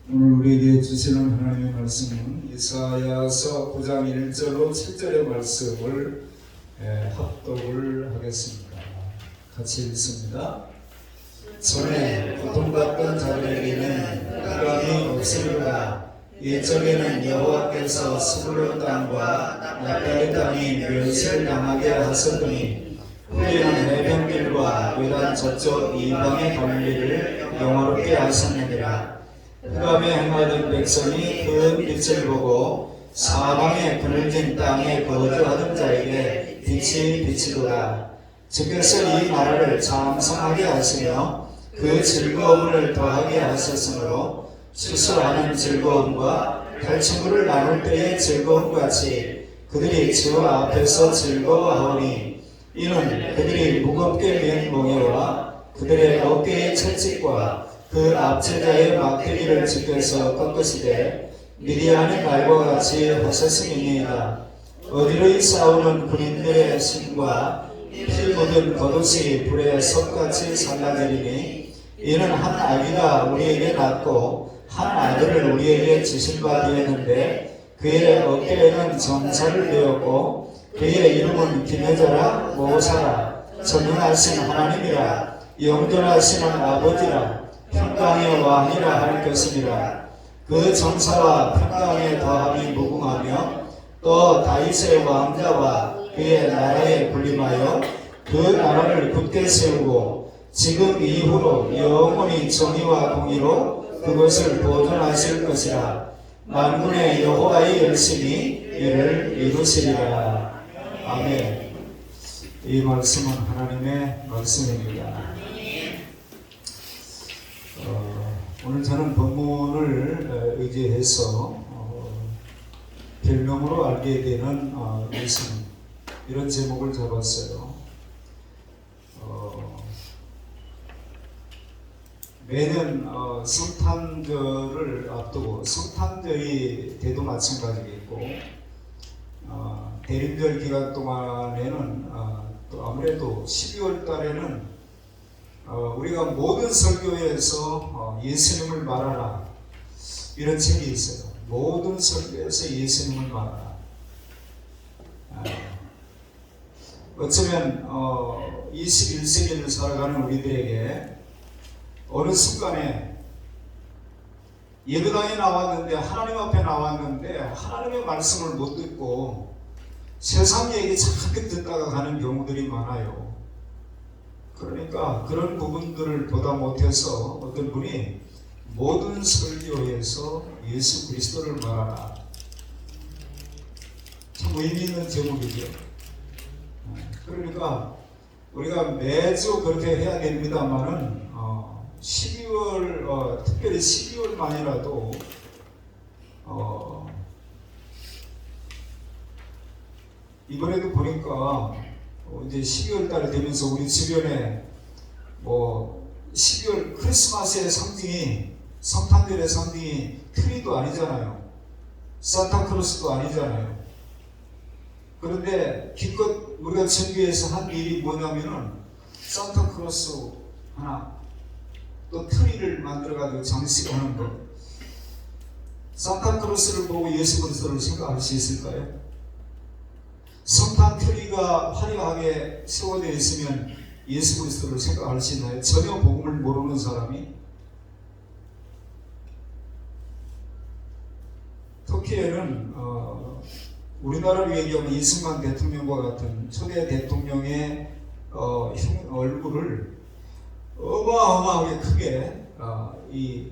오늘 우리에게 주시는 하나님의 말씀은 이사야서 9장 1절로 7절의 말씀을 합독을 하겠습니다. 같이 읽습니다. 전에 고통받던 자들에게는 흑암이 없으리로다. 이적에는 여호와께서 스불론 땅과 납달리 땅이 멸시를 당하게 하셨더니 후에는 해변길과 요단 저쪽 이방의 갈릴리를 영화롭게 하셨느니라. 흑암에 행하던 백성이 그 빛을 보고 사방에 그늘진 땅에 거주하던 자에게 빛이 비치도다. 주께서 이 나라를 장성하게 하시며 그 즐거움을 더하게 하셨으므로 수수하는 즐거움과 달친구를 나눌 때의 즐거움같이 그들이 주 앞에서 즐거워하오니 이는 그들이 무겁게 맨 몽에와 그들의 어깨의 채찍과 그 압제자의 막대기를 주께서 꺾으시되 미디안의 날과 같이 하셨음이니이다. 어디로 싸우는 군인들의 신과 피 묻은 겉옷이 불에 석같이 살라지리니 이는 한 아기가 우리에게 낳고 한 아들을 우리에게 주신 바 되었는데 그의 어깨에는 정사를 베었고 그의 이름은 기묘자라 모사라 전능하신 하나님이라 영존하시는 아버지라 평강의 왕이라 할 것이니라. 그 정사와 평강의 더함이 무궁하며 또 다윗의 왕자와 그의 나라에 군림하여 그 나라를 굳게 세우고 지금 이후로 영원히 정의와 공의로 그것을 보존하실 것이라. 만군의 여호와의 열심히 이를 이루시리라. 아멘. 이 말씀은 하나님의 말씀입니다. 오늘 저는 본문을 의지해서 별명으로 알게 되는 예수님, 이런 제목을 잡았어요. 매년 성탄절을 앞두고, 성탄절이 돼도 마찬가지겠고 대림절 기간 동안에는 또 아무래도 12월 달에는 우리가 모든 설교에서 예수님을 말하라, 이런 책이 있어요. 모든 설교에서 예수님을 말하라. 어쩌면 21세기를 살아가는 우리들에게 어느 순간에 예배당에 나왔는데, 하나님 앞에 나왔는데 하나님의 말씀을 못 듣고 세상 얘기 자꾸 듣다가 가는 경우들이 많아요. 그러니까 그런 부분들을 보다 못해서 어떤 분이 모든 설교에서 예수 그리스도를 말하라. 참 의미 있는 제목이죠. 그러니까 우리가 매주 그렇게 해야 됩니다만은 12월 특별히 12월만이라도 이번에도 보니까 이제 12월 달이 되면서 우리 주변에 12월 크리스마스의 상징이, 성탄절의 상징이 트리도 아니잖아요. 산타크로스도 아니잖아요. 그런데 기껏 우리가 전교에서 한 일이 뭐냐면은 산타크로스 하나, 또 트리를 만들어가지고 장식하는 것. 산타크로스를 보고 예수 그리스도를 생각할 수 있을까요? 성탄 트리가 화려하게 세워져 있으면 예수 그리스도를 생각할 수 있나요? 전혀 복음을 모르는 사람이. 터키에는 우리나라로 얘기하면 이승만 대통령과 같은 초대 대통령의 얼굴을 어마어마하게 크게 이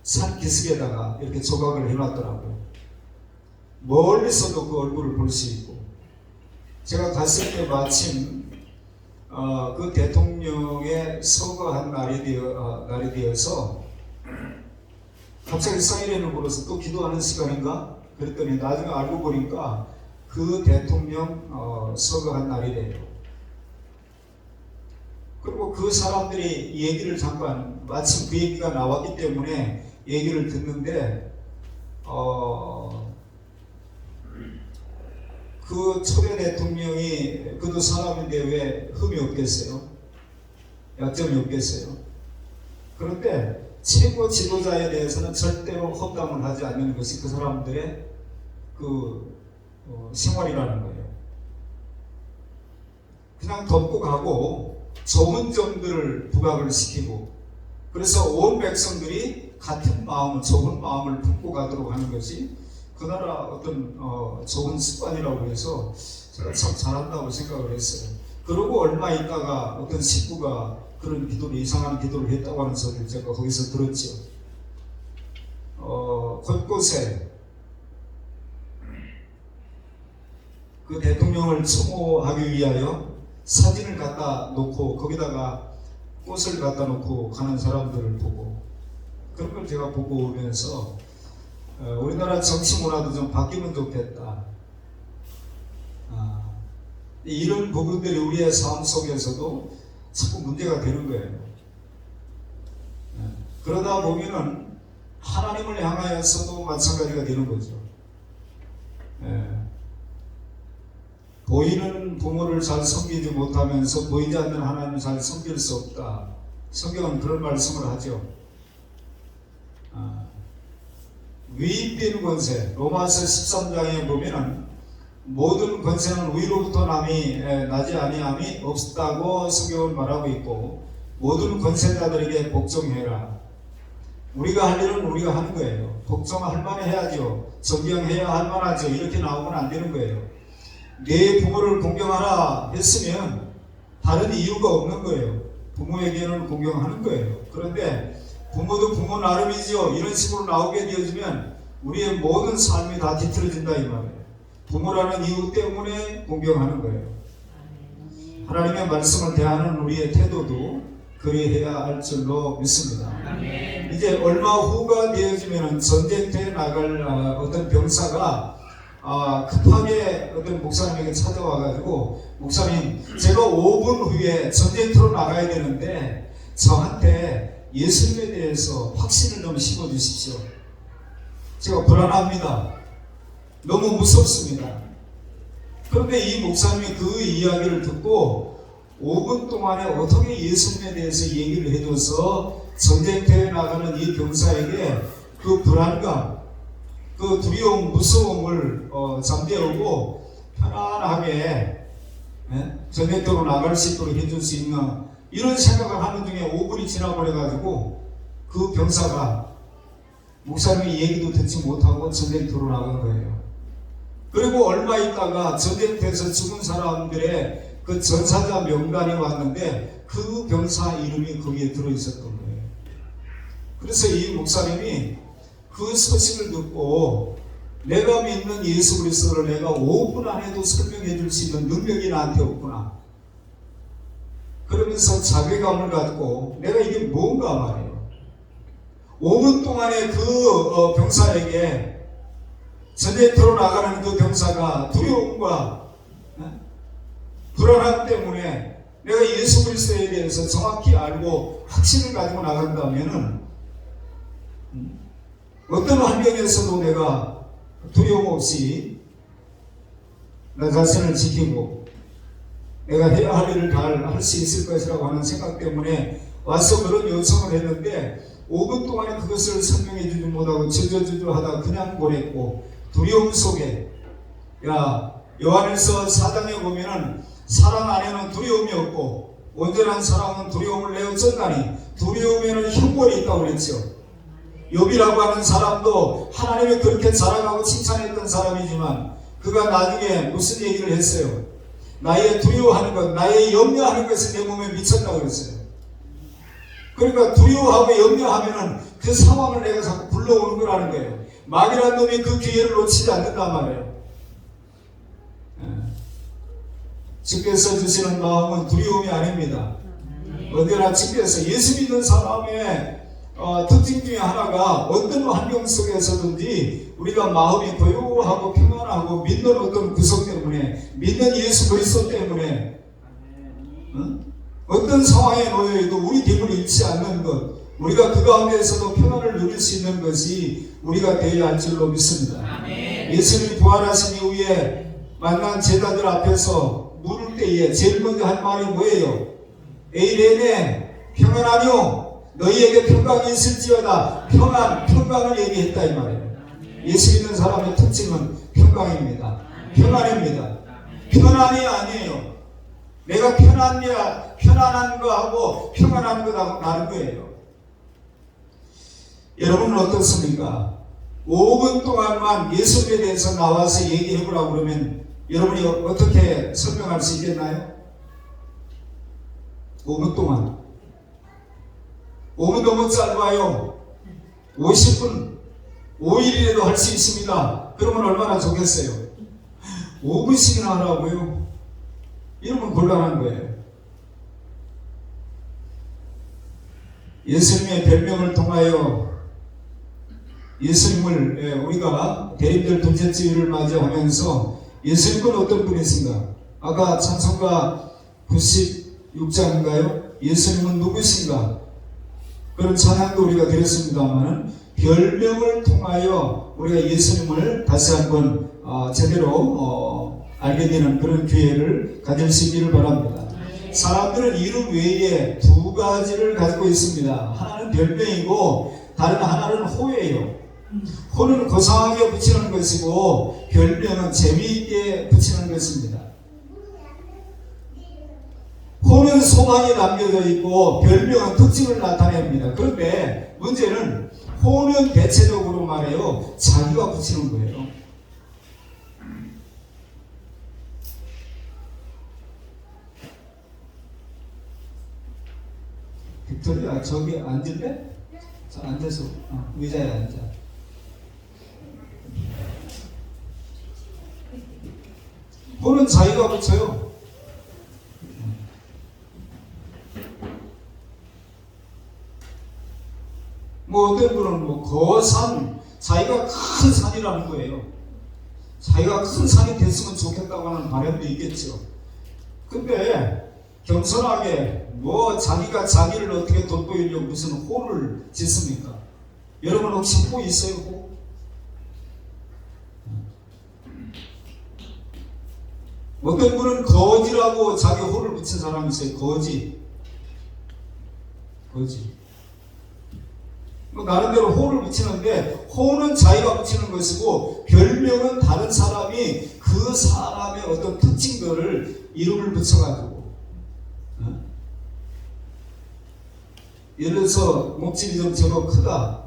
산 기슭에다가 이렇게 조각을 해놨더라고요. 멀리서도 그 얼굴을 볼 수 있고, 제가 갔을 때 마침 그 대통령의 서거한 날이 되어서 갑자기 사이렌을 불어서 또 기도하는 시간인가? 그랬더니 나중에 알고 보니까 그 대통령 서거한 날이래요. 그리고 그 사람들이 얘기를 잠깐, 마침 그 얘기가 나왔기 때문에 얘기를 듣는데 그 초대 대통령이 그도 사람인데 왜 흠이 없겠어요? 약점이 없겠어요? 그런데 최고 지도자에 대해서는 절대로 험담을 하지 않는 것이 그 사람들의 생활이라는 거예요. 그냥 덮고 가고 좋은 점들을 부각을 시키고, 그래서 온 백성들이 같은 마음을, 좋은 마음을 품고 가도록 하는 것이 그 나라 어떤 좋은 습관이라고 해서 제가 참 잘한다고 생각을 했어요. 그러고 얼마 있다가 어떤 식구가 그런 기도를, 이상한 기도를 했다고 하는 소리를 제가 거기서 들었죠. 곳곳에 그 대통령을 추모하기 위하여 사진을 갖다 놓고 거기다가 꽃을 갖다 놓고 가는 사람들을 보고, 그런 걸 제가 보고 오면서 우리나라 정치 문화도 좀 바뀌면 좋겠다. 이런 부분들이 우리의 삶 속에서도 자꾸 문제가 되는 거예요. 그러다 보면은 하나님을 향하여서도 마찬가지가 되는 거죠. 보이는 부모를 잘 섬기지 못하면서 보이지 않는 하나님을 잘 섬길 수 없다. 성경은 그런 말씀을 하죠. 위임된 권세, 로마서 13장에 보면은 모든 권세는 위로부터 나지 아니함이 없다고 성경은 말하고 있고, 모든 권세자들에게 복종해라. 우리가 할 일은 우리가 하는 거예요. 복종할 만해 해야죠. 존경해야 할 만하죠. 이렇게 나오면 안 되는 거예요. 내 부모를 공경하라 했으면 다른 이유가 없는 거예요. 부모에게는 공경하는 거예요. 그런데 부모도 부모 나름이죠. 이런 식으로 나오게 되어지면 우리의 모든 삶이 다 뒤틀어진다 이 말이에요. 부모라는 이유 때문에 공경하는 거예요. 하나님의 말씀을 대하는 우리의 태도도 그리해야 할 줄로 믿습니다. 이제 얼마 후가 되어지면 전쟁터에 나갈 어떤 병사가 급하게 어떤 목사님에게 찾아와가지고, 목사님, 제가 5분 후에 전쟁터로 나가야 되는데 저한테 예수님에 대해서 확신을 좀 심어주십시오. 제가 불안합니다. 너무 무섭습니다. 그런데 이 목사님이 그 이야기를 듣고 5분 동안에 어떻게 예수님에 대해서 얘기를 해줘서 전쟁터에 나가는 이 병사에게 그 불안감, 그 두려움, 무서움을 잠재우고 편안하게 전쟁터로 나갈 수 있도록 해줄 수 있나, 이런 생각을 하는 중에 5분이 지나버려가지고 그 병사가 목사님의 얘기도 듣지 못하고 전쟁터로 나간 거예요. 그리고 얼마 있다가 전쟁터에서 죽은 사람들의 그 전사자 명단이 왔는데 그 병사 이름이 거기에 들어있었던 거예요. 그래서 이 목사님이 그 소식을 듣고, 내가 믿는 예수 그리스도를 내가 5분 안에도 설명해 줄 수 있는 능력이 나한테 없구나. 그러면서 자괴감을 갖고 내가 이게 뭔가 말이에요. 5분 동안에 그 병사에게, 전쟁터로 나가는 그 병사가 두려움과 불안함 때문에 내가 예수 그리스도에 대해서 정확히 알고 확신을 가지고 나간다면은 어떤 환경에서도 내가 두려움 없이 나 자신을 지키고 내가 해야 할 일을 잘 할 수 있을 것이라고 하는 생각 때문에 와서 그런 요청을 했는데, 5분 동안에 그것을 설명해 주지 못하고 주저주저 하다가 그냥 보냈고, 두려움 속에, 요한일서 4장에 보면은 사랑 안에는 두려움이 없고 온전한 사랑은 두려움을 내어 쫓나니 두려움에는 형벌이 있다고 그랬죠. 욥이라고 하는 사람도 하나님이 그렇게 자랑하고 칭찬했던 사람이지만 그가 나중에 무슨 얘기를 했어요? 나의 두려워하는 것, 나의 염려하는 것이 내 몸에 미쳤다고 그랬어요. 그러니까 두려워하고 염려하면은 그 상황을 내가 자꾸 불러오는 거라는 거예요. 마귀라는 놈이 그 기회를 놓치지 않는단 말이에요. 주께서 주시는 마음은 두려움이 아닙니다. 언제나 주께서, 예수 믿는 사람의 특징 중에 하나가 어떤 환경 속에서든지 우리가 마음이 고요하고 평안하고 믿는 어떤 구성 때문에, 믿는 예수 그리스도 때문에 어떤 상황에 놓여도 우리 힘을 잃지 않는 것, 우리가 그 가운데에서도 평안을 누릴 수 있는 것이 우리가 되어야 할 줄로 믿습니다. 예수님이 부활하신 이후에 만난 제자들 앞에서 물을 때에 제일 먼저 한 말이 뭐예요? 에이레네, 평안하뇨? 너희에게 평강이 있을지어다. 평강을 얘기했다 이 말이에요. 예수 믿는 사람의 특징은 평강입니다. 평안입니다. 편안이 아니에요. 내가 편안한 거하고 평안한 거하고 다른 거예요. 여러분은 어떻습니까? 5분 동안만 예수님에 대해서 나와서 얘기해 보라고 그러면 여러분이 어떻게 설명할 수 있겠나요? 5분 동안. 5분 너무 짧아요. 50분, 5일이라도 할 수 있습니다. 그러면 얼마나 좋겠어요? 5분씩이나 하라고요? 이러면 곤란한 거예요. 예수님의 별명을 통하여 예수님을 우리가 대림절 둘째 주일을 맞이하면서 예수님은 어떤 분이신가? 아까 찬송가 96장인가요? 예수님은 누구신가? 그런 찬양도 우리가 드렸습니다만 별명을 통하여 우리가 예수님을 다시 한번 제대로 알게 되는 그런 기회를 가질 수 있기를 바랍니다. 사람들은 이름 외에 두 가지를 가지고 있습니다. 하나는 별명이고 다른 하나는 호예요. 호는 고상하게 붙이는 것이고 별명은 재미있게 붙이는 것입니다. 호는 소망이 남겨져 있고 별명은 특징을 나타냅니다. 그런데 문제는 호는 대체적으로 말해요 자기가 붙이는 거예요. 빅토리아 저기 앉을래? 자, 앉아서 의자에 앉아. 호는 자기가 붙여요. 뭐 어떤 분은 뭐 거산, 자기가 큰 산이라는 거예요. 자기가 큰 산이 됐으면 좋겠다고 하는 바람도 있겠죠. 근데 겸손하게 뭐 자기가 자기를 어떻게 돋보이려고 무슨 호를 짓습니까? 여러분 혹시 호 있어요? 호? 어떤 분은 거지라고 자기 호를 붙인 사람이 있어요. 거지. 뭐 나름대로 호를 붙이는데 호는 자기가 붙이는 것이고 별명은 다른 사람이 그 사람의 어떤 특징들을 이름을 붙여가지고 예를 들어서 목질이 좀 저거 크다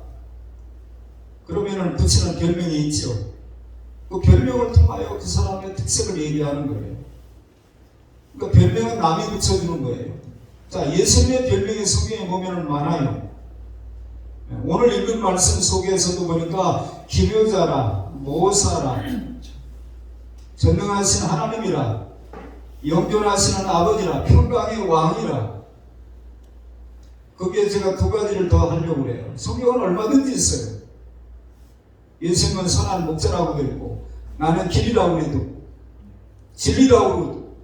그러면은 붙이는 별명이 있죠. 그 별명을 통하여 그 사람의 특색을 얘기하는 거예요. 그러니까 별명은 남이 붙여주는 거예요. 자, 예수님의 별명이 성경에 보면은 많아요. 오늘 읽은 말씀 속에서도 보니까 기묘자라, 모사라, 전능하신 하나님이라, 영존하시는 아버지라, 평강의 왕이라. 거기에 제가 두 가지를 더 하려고 그래요. 성경은 얼마든지 있어요. 예수님은 선한 목자라고 그랬고 나는 길이라고 그래도 진리라고 그래도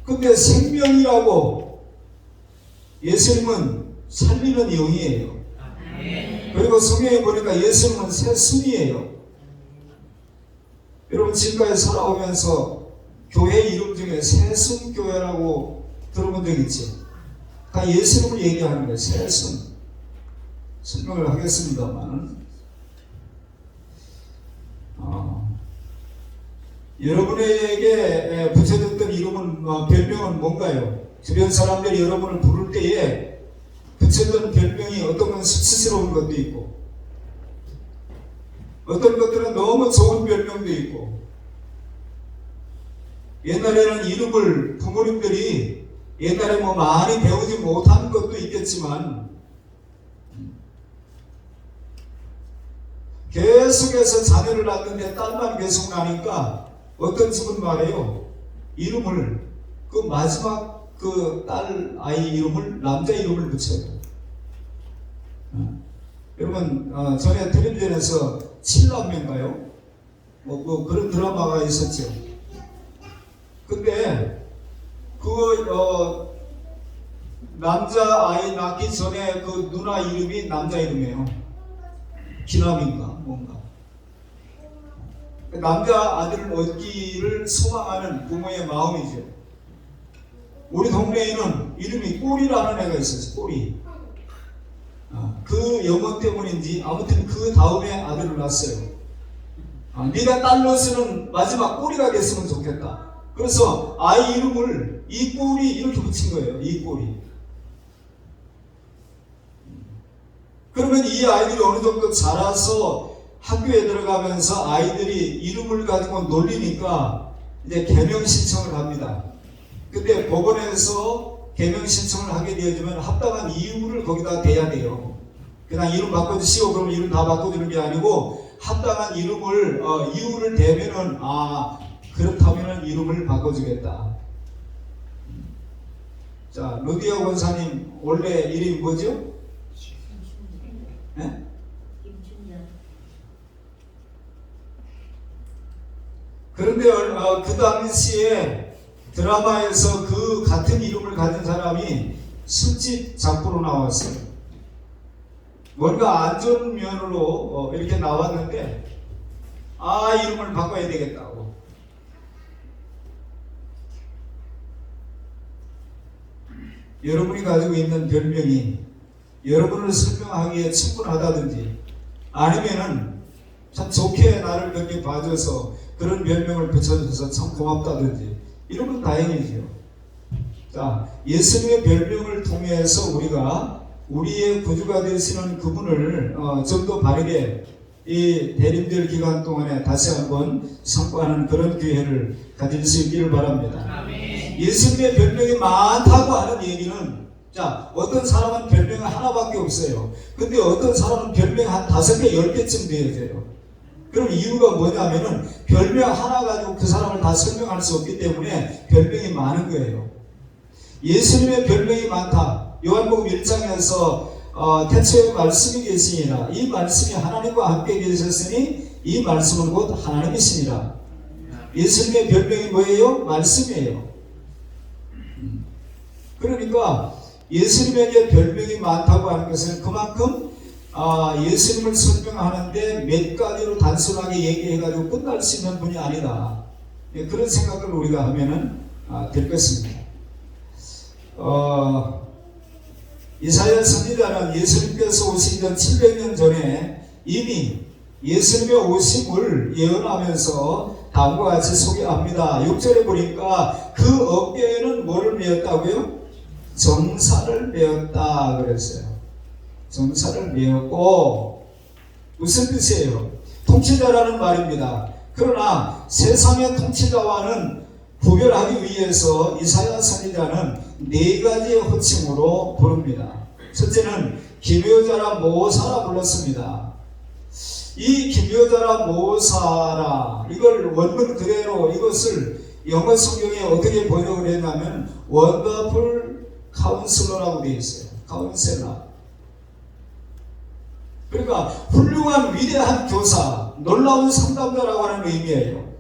근데 생명이라고 예수님은 살리는 영이에요. 그리고 성경에 보니까 예수님은 새 순이에요. 여러분 지금까지 살아오면서 교회 이름 중에 새순교회라고 들어본 적 있죠? 다 예수님을 얘기하는 거예요. 새순. 설명을 하겠습니다만 여러분에게 붙여졌던 이름은 별명은 뭔가요? 주변 사람들이 여러분을 부를 때에 붙였던 별명이 어떤 건 수치스러운 것도 있고 어떤 것들은 너무 좋은 별명도 있고 옛날에는 이름을 부모님들이 옛날에 뭐 많이 배우지 못한 것도 있겠지만 계속해서 자녀를 낳는데 딸만 계속 나니까 어떤 집은 말해요. 이름을 그 마지막 그 딸 아이 이름을 남자 이름을 붙여요. 여러분 전에 텔레비전에서 칠남매인가요? 뭐 그런 드라마가 있었죠. 근데 그 남자 아이 낳기 전에 그 누나 이름이 남자 이름이에요. 기남인가 뭔가. 남자 아들을 얻기를 소망하는 부모의 마음이죠. 우리 동네에는 이름이 꼬리라는 애가 있었어요. 꼬리. 그 영혼 때문인지 아무튼 그 다음에 아들을 낳았어요. 네가 딸로서는 마지막 꼬리가 됐으면 좋겠다. 그래서 아이 이름을 이 꼬리 이렇게 붙인 거예요. 이 꼬리. 그러면 이 아이들이 어느 정도 자라서 학교에 들어가면서 아이들이 이름을 가지고 놀리니까 이제 개명 신청을 합니다. 근데 법원에서 개명 신청을 하게 되어지면 합당한 이유를 거기다 대야 돼요. 그냥 이름 바꿔주시오 그러면 이름 다 바꿔주는 게 아니고 합당한 이름을 이유를 대면은 그렇다면은 이름을 바꿔주겠다. 자, 루디아 권사님 원래 이름이 뭐죠? 네? 그런데 그 당시에 드라마에서 그 같은 이름을 가진 사람이 술집 작부로 나왔어요. 뭔가 안 좋은 면으로 이렇게 나왔는데 이름을 바꿔야 되겠다고. 여러분이 가지고 있는 별명이 여러분을 설명하기에 충분하다든지 아니면은 참 좋게 나를 그렇게 봐줘서 그런 별명을 붙여줘서 참 고맙다든지 이러면 다행이죠. 자, 예수님의 별명을 통해서 우리가 우리의 구주가 되시는 그분을 좀 더 바르게 이 대림절 기간 동안에 다시 한번 선포하는 그런 기회를 가질 수 있기를 바랍니다. 아멘. 예수님의 별명이 많다고 하는 얘기는 자, 어떤 사람은 별명이 하나밖에 없어요. 근데 어떤 사람은 별명이 한 5개, 10개쯤 되어져요. 그럼 이유가 뭐냐면은 별명 하나 가지고 그 사람을 다 설명할 수 없기 때문에 별명이 많은 거예요. 예수님의 별명이 많다. 요한복음 1장에서 태초에 말씀이 계시니라. 이 말씀이 하나님과 함께 계셨으니 이 말씀은 곧 하나님이시니라. 예수님의 별명이 뭐예요? 말씀이에요. 그러니까 예수님에게 별명이 많다고 하는 것은 그만큼 예수님을 설명하는데 몇 가지로 단순하게 얘기해가지고 끝날 수 있는 분이 아니다. 그런 생각을 우리가 하면은 될 것입니다. 이사야 선지자는 예수님께서 오시기 전 700년 전에 이미 예수님의 오심을 예언하면서 다음과 같이 소개합니다. 6절에 보니까 그 어깨에는 뭐를 메었다고요? 정사를 메었다 그랬어요. 정사를 메었고 무슨 뜻이에요? 통치자라는 말입니다. 그러나 세상의 통치자와는 구별하기 위해서 이사야 선지자는 4가지의 호칭으로 부릅니다. 첫째는 기묘자라 모사라 불렀습니다. 이 기묘자라 모사라 이걸 원문 그대로 이것을 영어 성경에 어떻게 번역을 했냐면 원더풀 카운슬러라고 되어 있어요. 카운셀러. 그러니까 훌륭한 위대한 교사, 놀라운 상담자라고 하는 의미예요.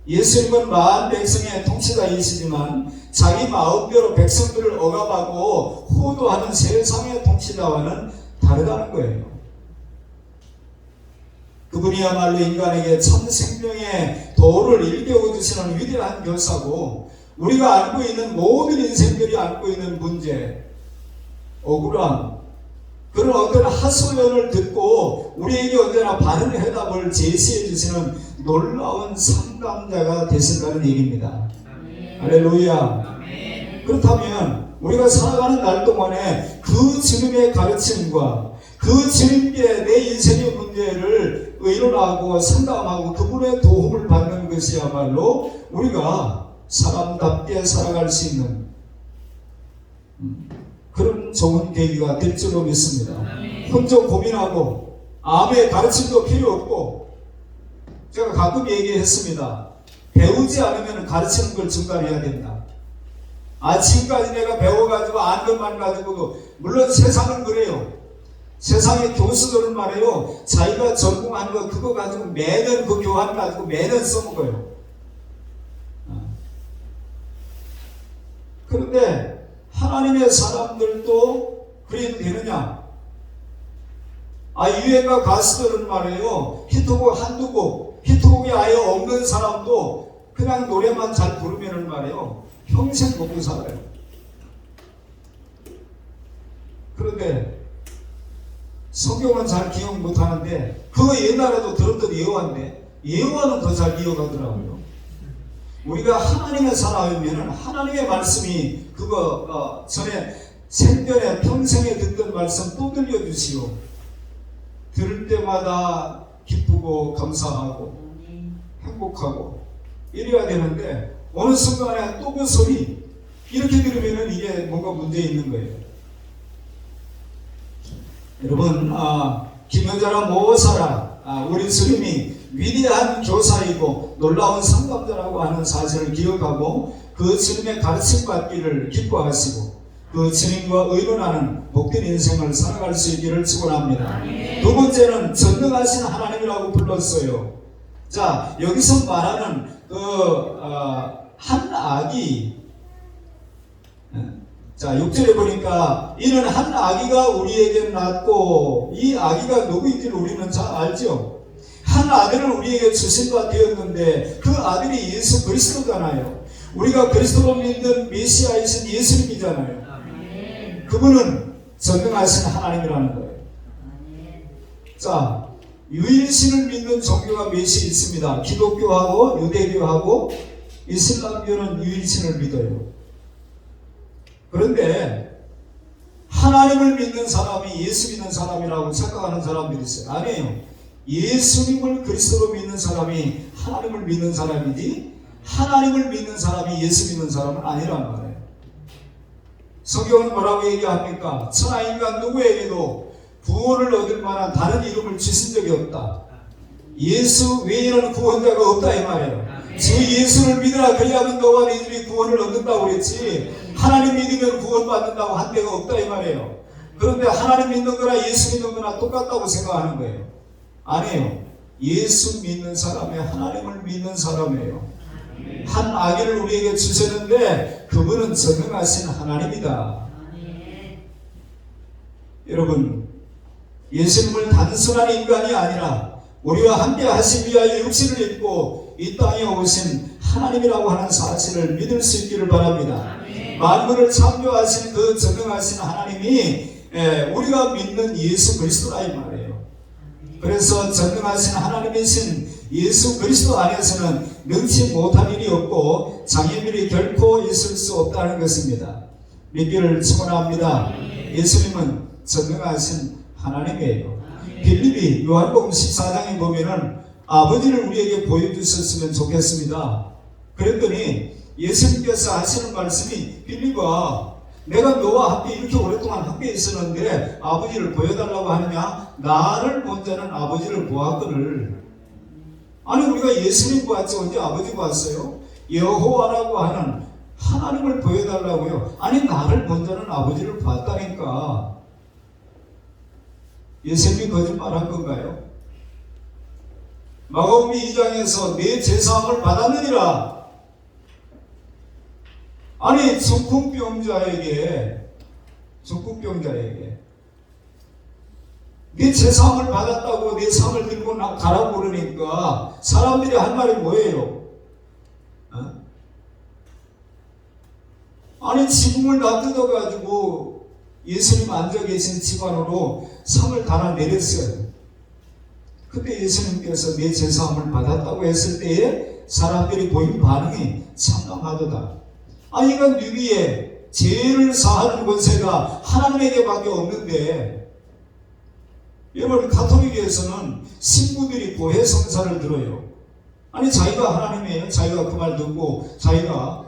예수님은 만 백성의 통치자이시지만 자기 마음대로 백성들을 억압하고 호도하는 세상의 통치자와는 다르다는 거예요. 그분이야말로 인간에게 참 생명의 도를 일깨워 주시는 위대한 교사고 우리가 알고 있는 모든 인생들이 안고 있는 문제, 억울함, 그런 어떤 하소연을 듣고 우리에게 언제나 바른 해답을 제시해 주시는 놀라운 상담자가 되신다는 얘기입니다. 아멘. 할렐루야. 아멘. 그렇다면 우리가 살아가는 날 동안에 그 주님의 가르침과 그 주님께 내 인생의 문제를 의논하고 상담하고 그분의 도움을 받는 것이야말로 우리가 사람답게 살아갈 수 있는 그런 좋은 계기가 될 줄로 믿습니다. 혼자 고민하고 아무의 가르침도 필요 없고 제가 가끔 얘기했습니다. 배우지 않으면 가르치는 걸 중단해야 된다. 지금까지 내가 배워가지고 안 것만 가지고도 물론 세상은 그래요. 세상의 교수들은 말해요. 자기가 전공한 거 그거 가지고 매년 그 교환 가지고 매년 써먹어요. 그런데 하나님의 사람들도 그래도 되느냐? 유행가 가수들은 말이에요. 히트곡 한두 곡, 히트곡이 아예 없는 사람도 그냥 노래만 잘 부르면은 말이에요. 평생 먹고 살아요. 그런데 성경은 잘 기억 못하는데 그거 옛날에도 들었던 예화인데 예화는 더 잘 기억하더라고요. 우리가 하나님의 사람이면 하나님의 말씀이 그거 전에 생전에 평생에 듣던 말씀 또 들려주시오. 들을 때마다 기쁘고 감사하고 행복하고 이래야 되는데 어느 순간에 또 그 소리 이렇게 들으면 이게 뭔가 문제 있는 거예요. 여러분 김여자라 모사라 우리 스님이 위대한 교사이고 놀라운 상담자라고 하는 사실을 기억하고 그 스님의 가르침 받기를 기뻐하시고 그 스님과 의논하는 복된 인생을 살아갈 수 있기를 축원합니다. 두 번째는 전능하신 하나님이라고 불렀어요. 자, 여기서 말하는 한 아기, 자 6절에 보니까 이는 한 아기가 우리에게 낳고 이 아기가 누구인지를 우리는 잘 알죠. 한 아들을 우리에게 주신 바 되었는데 그 아들이 예수 그리스도잖아요. 우리가 그리스도로 믿는 메시아이신 예수님이잖아요. 그분은 전능하신 하나님이라는 거예요. 자, 유일신을 믿는 종교가 몇이 있습니다. 기독교하고 유대교하고 이슬람교는 유일신을 믿어요. 그런데 하나님을 믿는 사람이 예수 믿는 사람이라고 착각하는 사람들이 있어요. 아니에요. 예수님을 그리스도로 믿는 사람이 하나님을 믿는 사람이지 하나님을 믿는 사람이 예수 믿는 사람은 아니란 말이에요. 성경은 뭐라고 얘기합니까? 천하 인간 누구에게도 구원을 얻을 만한 다른 이름을 주신 적이 없다. 예수 외에는 구원자가 없다 이 말이에요. 주 예수를 믿으라 그리하면 너와 네 집이 구원을 얻는다고 그랬지 하나님 믿으면 구원받는다고 한 데가 없다 이 말이에요. 그런데 하나님 믿는 거나 예수 믿는 거나 똑같다고 생각하는 거예요. 아니에요. 예수 믿는 사람이 하나님을 믿는 사람이에요. 한 아기를 우리에게 주셨는데 그분은 전능하신 하나님이다. 여러분 예수님을 단순한 인간이 아니라 우리와 함께 하시기 위하여 육신을 입고 이 땅에 오신 하나님이라고 하는 사실을 믿을 수 있기를 바랍니다. 만물을 창조하신 그 전능하신 하나님이 우리가 믿는 예수 그리스도라 이 말이에요. 그래서 전능하신 하나님이신 예수 그리스도 안에서는 능치 못할 일이 없고 장애물이 결코 있을 수 없다는 것입니다. 믿기를 축원합니다. 예수님은 전능하신 하나님이에요. 빌립이 요한복음 14장에 보면은 아버지를 우리에게 보여주셨으면 좋겠습니다. 그랬더니 예수님께서 하시는 말씀이 빌립아 내가 너와 함께 이렇게 오랫동안 함께 있었는데 아버지를 보여달라고 하느냐? 나를 본 자는 아버지를 보았거늘. 아니 우리가 예수님 보았지 언제 아버지 보았어요? 여호와라고 하는 하나님을 보여달라고요. 아니 나를 본 자는 아버지를 봤다니까. 예수님이 거짓말한 건가요? 마가복음 2장에서 내 제사함을 받았느니라. 아니 중풍병자에게 네 제사함을 받았다고 네 상을 들고 가라고 그러니까 사람들이 한 말이 뭐예요? 아니 지붕을 다 뜯어가지고 예수님 앉아 계신 집안으로 상을 달아내렸어요. 그때 예수님께서 내 제사함을 받았다고 했을 때에 사람들이 보인 반응이 참담하도다. 이건 위기에 죄를 사하는 권세가 하나님에게밖에 없는데 여러분 가톨릭에서는 신부들이 고해 성사를 들어요. 아니 자기가 하나님이에요. 자기가 그 말 듣고 자기가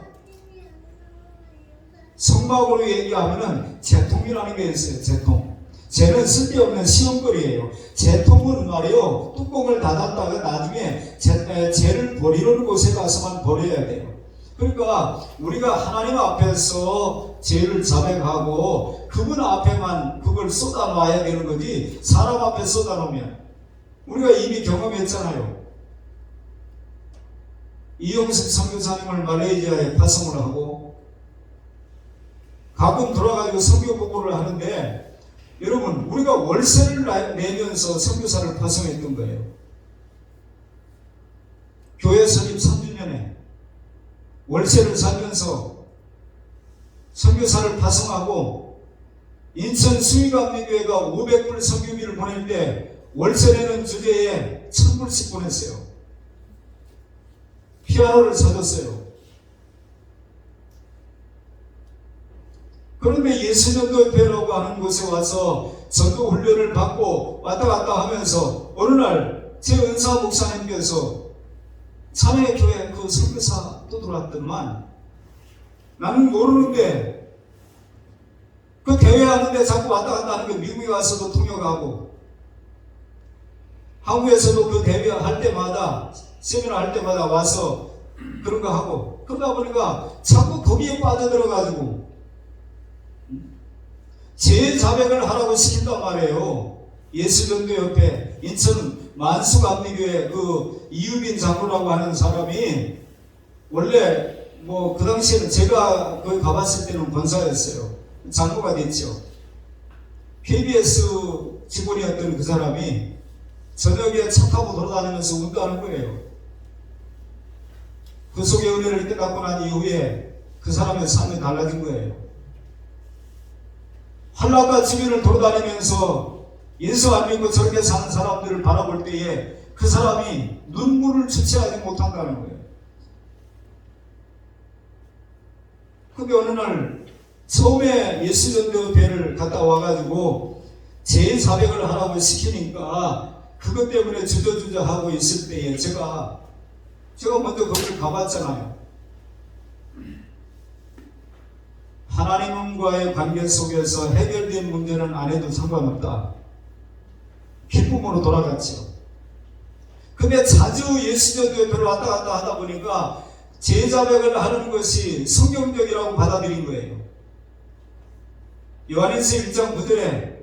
성막으로 얘기하면은 재통이라는 게 있어요. 재통. 죄는 쓸데없는 시험거리예요. 재통은 말이요 뚜껑을 닫았다가 나중에 죄를 버리는 곳에 가서만 버려야 돼요. 그러니까 우리가 하나님 앞에서 죄를 자백하고 그분 앞에만 그걸 쏟아놔야 되는 거지 사람 앞에 쏟아놓으면 우리가 이미 경험했잖아요. 이영식 선교사님을 말레이시아에 파송을 하고 가끔 돌아가지고 선교 보고를 하는데 여러분 우리가 월세를 내면서 선교사를 파송했던 거예요. 교회 설립 3주년에 월세를 살면서 선교사를 파송하고 인천 수의감리교회가 500불 선교비를 보낼 때 월세 내는 주제에 1000불씩 보냈어요. 피아노를 사줬어요. 그런데 예수전도협회라고 하는 곳에 와서 전도 훈련을 받고 왔다 갔다 하면서 어느 날 제 은사 목사님께서 참회교회 그 선교사 또 들어왔더만 나는 모르는데 그 대회 하는데 자꾸 왔다 갔다 하는 게 미국에 가서도 통역하고 한국에서도 그 대회 할 때마다 세미나 할 때마다 와서 그런 거 하고 그러다 보니까 자꾸 거기에 빠져들어가지고 제자백을 하라고 시킨단 말이에요. 예수전도협회 인천 만수감리교회 그 이유빈 장로라고 하는 사람이 원래 뭐 그 당시에는 제가 거기 가봤을 때는 권사였어요. 장로가 됐죠. KBS 직원이었던 그 사람이 저녁에 차 타고 돌아다니면서 운동하는 거예요. 그 속에 은혜를 깨닫고 난 이후에 그 사람의 삶이 달라진 거예요. 한라가 주변을 돌아다니면서 예수 안 믿고 저렇게 사는 사람들을 바라볼 때에 그 사람이 눈물을 주체하지 못한다는 거예요. 근데 어느 날 처음에 예수전도협회를 갔다 와가지고 제사백을 하라고 시키니까 그것 때문에 주저주저 하고 있을 때에 제가 먼저 거기를 가봤잖아요. 하나님과의 관계 속에서 해결된 문제는 안 해도 상관없다. 기쁨으로 돌아갔죠. 근데 자주 예수전도협회를 왔다 갔다 하다 보니까 제자백을 하는 것이 성경적이라고 받아들인 거예요. 요한일서 1장 9절에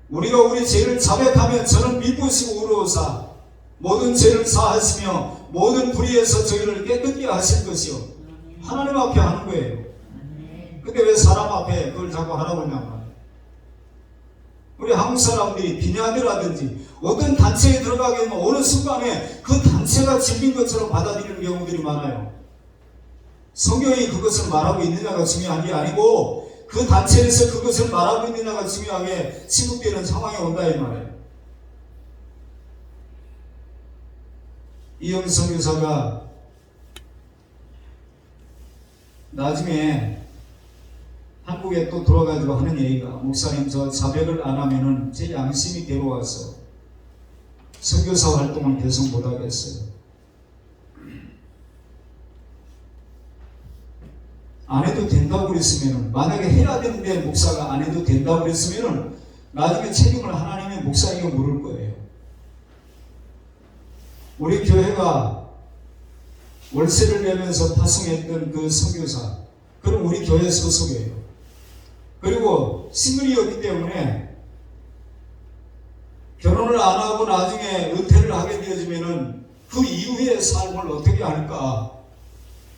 우리가 우리 죄를 자백하면 저는 미쁘시고 의로우사 모든 죄를 사하시며 모든 불의에서 저희를 깨끗게 하실 것이요. 하나님 앞에 하는 거예요. 근데 왜 사람 앞에 그걸 자꾸 하라고 했냔 말이에요. 우리 한국 사람들이 비냐드라든지 어떤 단체에 들어가게 되면 어느 순간에 그 단체가 진리인 것처럼 받아들이는 경우들이 많아요. 성경이 그것을 말하고 있느냐가 중요한 게 아니고 그 단체에서 그것을 말하고 있느냐가 중요하게 취급되는 상황이 온다 이 말이에요. 이영성 교사가 나중에 한국에 또 들어가지고 하는 얘기가 목사님 저 자백을 안 하면은 제 양심이 괴로워서 선교사 활동을 계속 못 하겠어요. 안 해도 된다고 그랬으면은 만약에 해야 되는데 목사가 안 해도 된다고 그랬으면은 나중에 책임을 하나님의 목사에게 물을 거예요. 우리 교회가 월세를 내면서 파송했던 그 선교사 그럼 우리 교회 소속이에요. 그리고 싱글이었기 때문에 결혼을 안 하고 나중에 은퇴를 하게 되어지면은 그 이후의 삶을 어떻게 할까?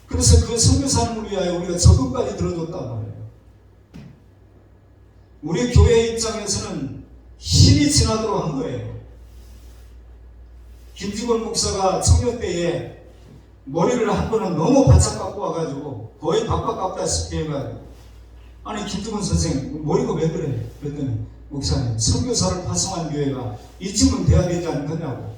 그래서 그 선교사님을 위하여 우리가 적금까지 들어줬단 말이에요. 우리 교회 입장에서는 힘이 지나도록 한 거예요. 김직원 목사가 청년 때에 머리를 한 번은 너무 바짝 깎고 와가지고 거의 박박 깎다시피 해가지고 아니 김두근 선생님 머리가 왜 그래? 그랬더니 목사님 선교사를 파송한 교회가 이쯤은 돼야 되지 않겠냐고.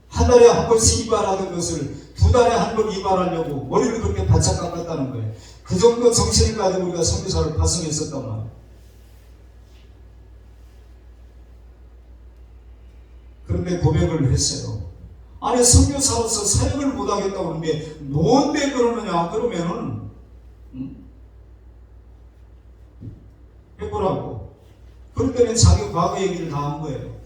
한 달에 한 번씩 이발하던 것을 2달에 한 번 이발하려고 머리를 그렇게 바짝 깎았다는 거예요. 그 정도 정신을 가지고 우리가 선교사를 파송했었단 말이에요. 그런데 고백을 했어요. 아니 선교사로서 사역을 못하겠다고 하는데 뭔데 그러느냐 그러면은 해보라고. 그랬더니 자기 과거 얘기를 다 한 거예요.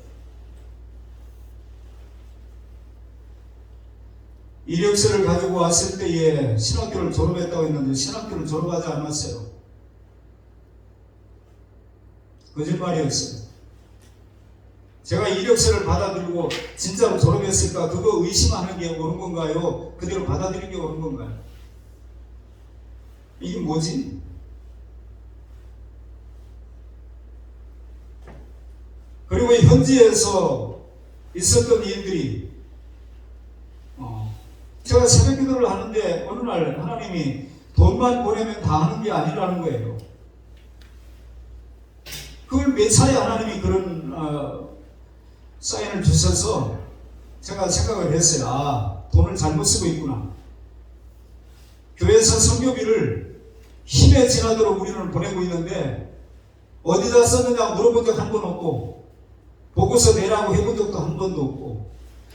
이력서를 가지고 왔을 때에 신학교를 졸업했다고 했는데 신학교를 졸업하지 않았어요. 거짓말이었어요. 제가 이력서를 받아들이고 진짜로 졸업했을까 그거 의심하는 게 옳은 건가요? 그대로 받아들이는 게 옳은 건가요? 이게 뭐지? 그리고 현지에서 있었던 일들이 제가 새벽 기도를 하는데 어느 날 하나님이 돈만 보내면 다 하는 게 아니라는 거예요. 그걸 몇 차례 하나님이 그런 사인을 주셔서 제가 생각을 했어요. 아, 돈을 잘못 쓰고 있구나. 교회에서 선교비를 힘에 지나도록 우리는 보내고 있는데 어디다 썼느냐고 물어본 적 한 번 없고 보고서 내라고 해본 적도 한 번도 없고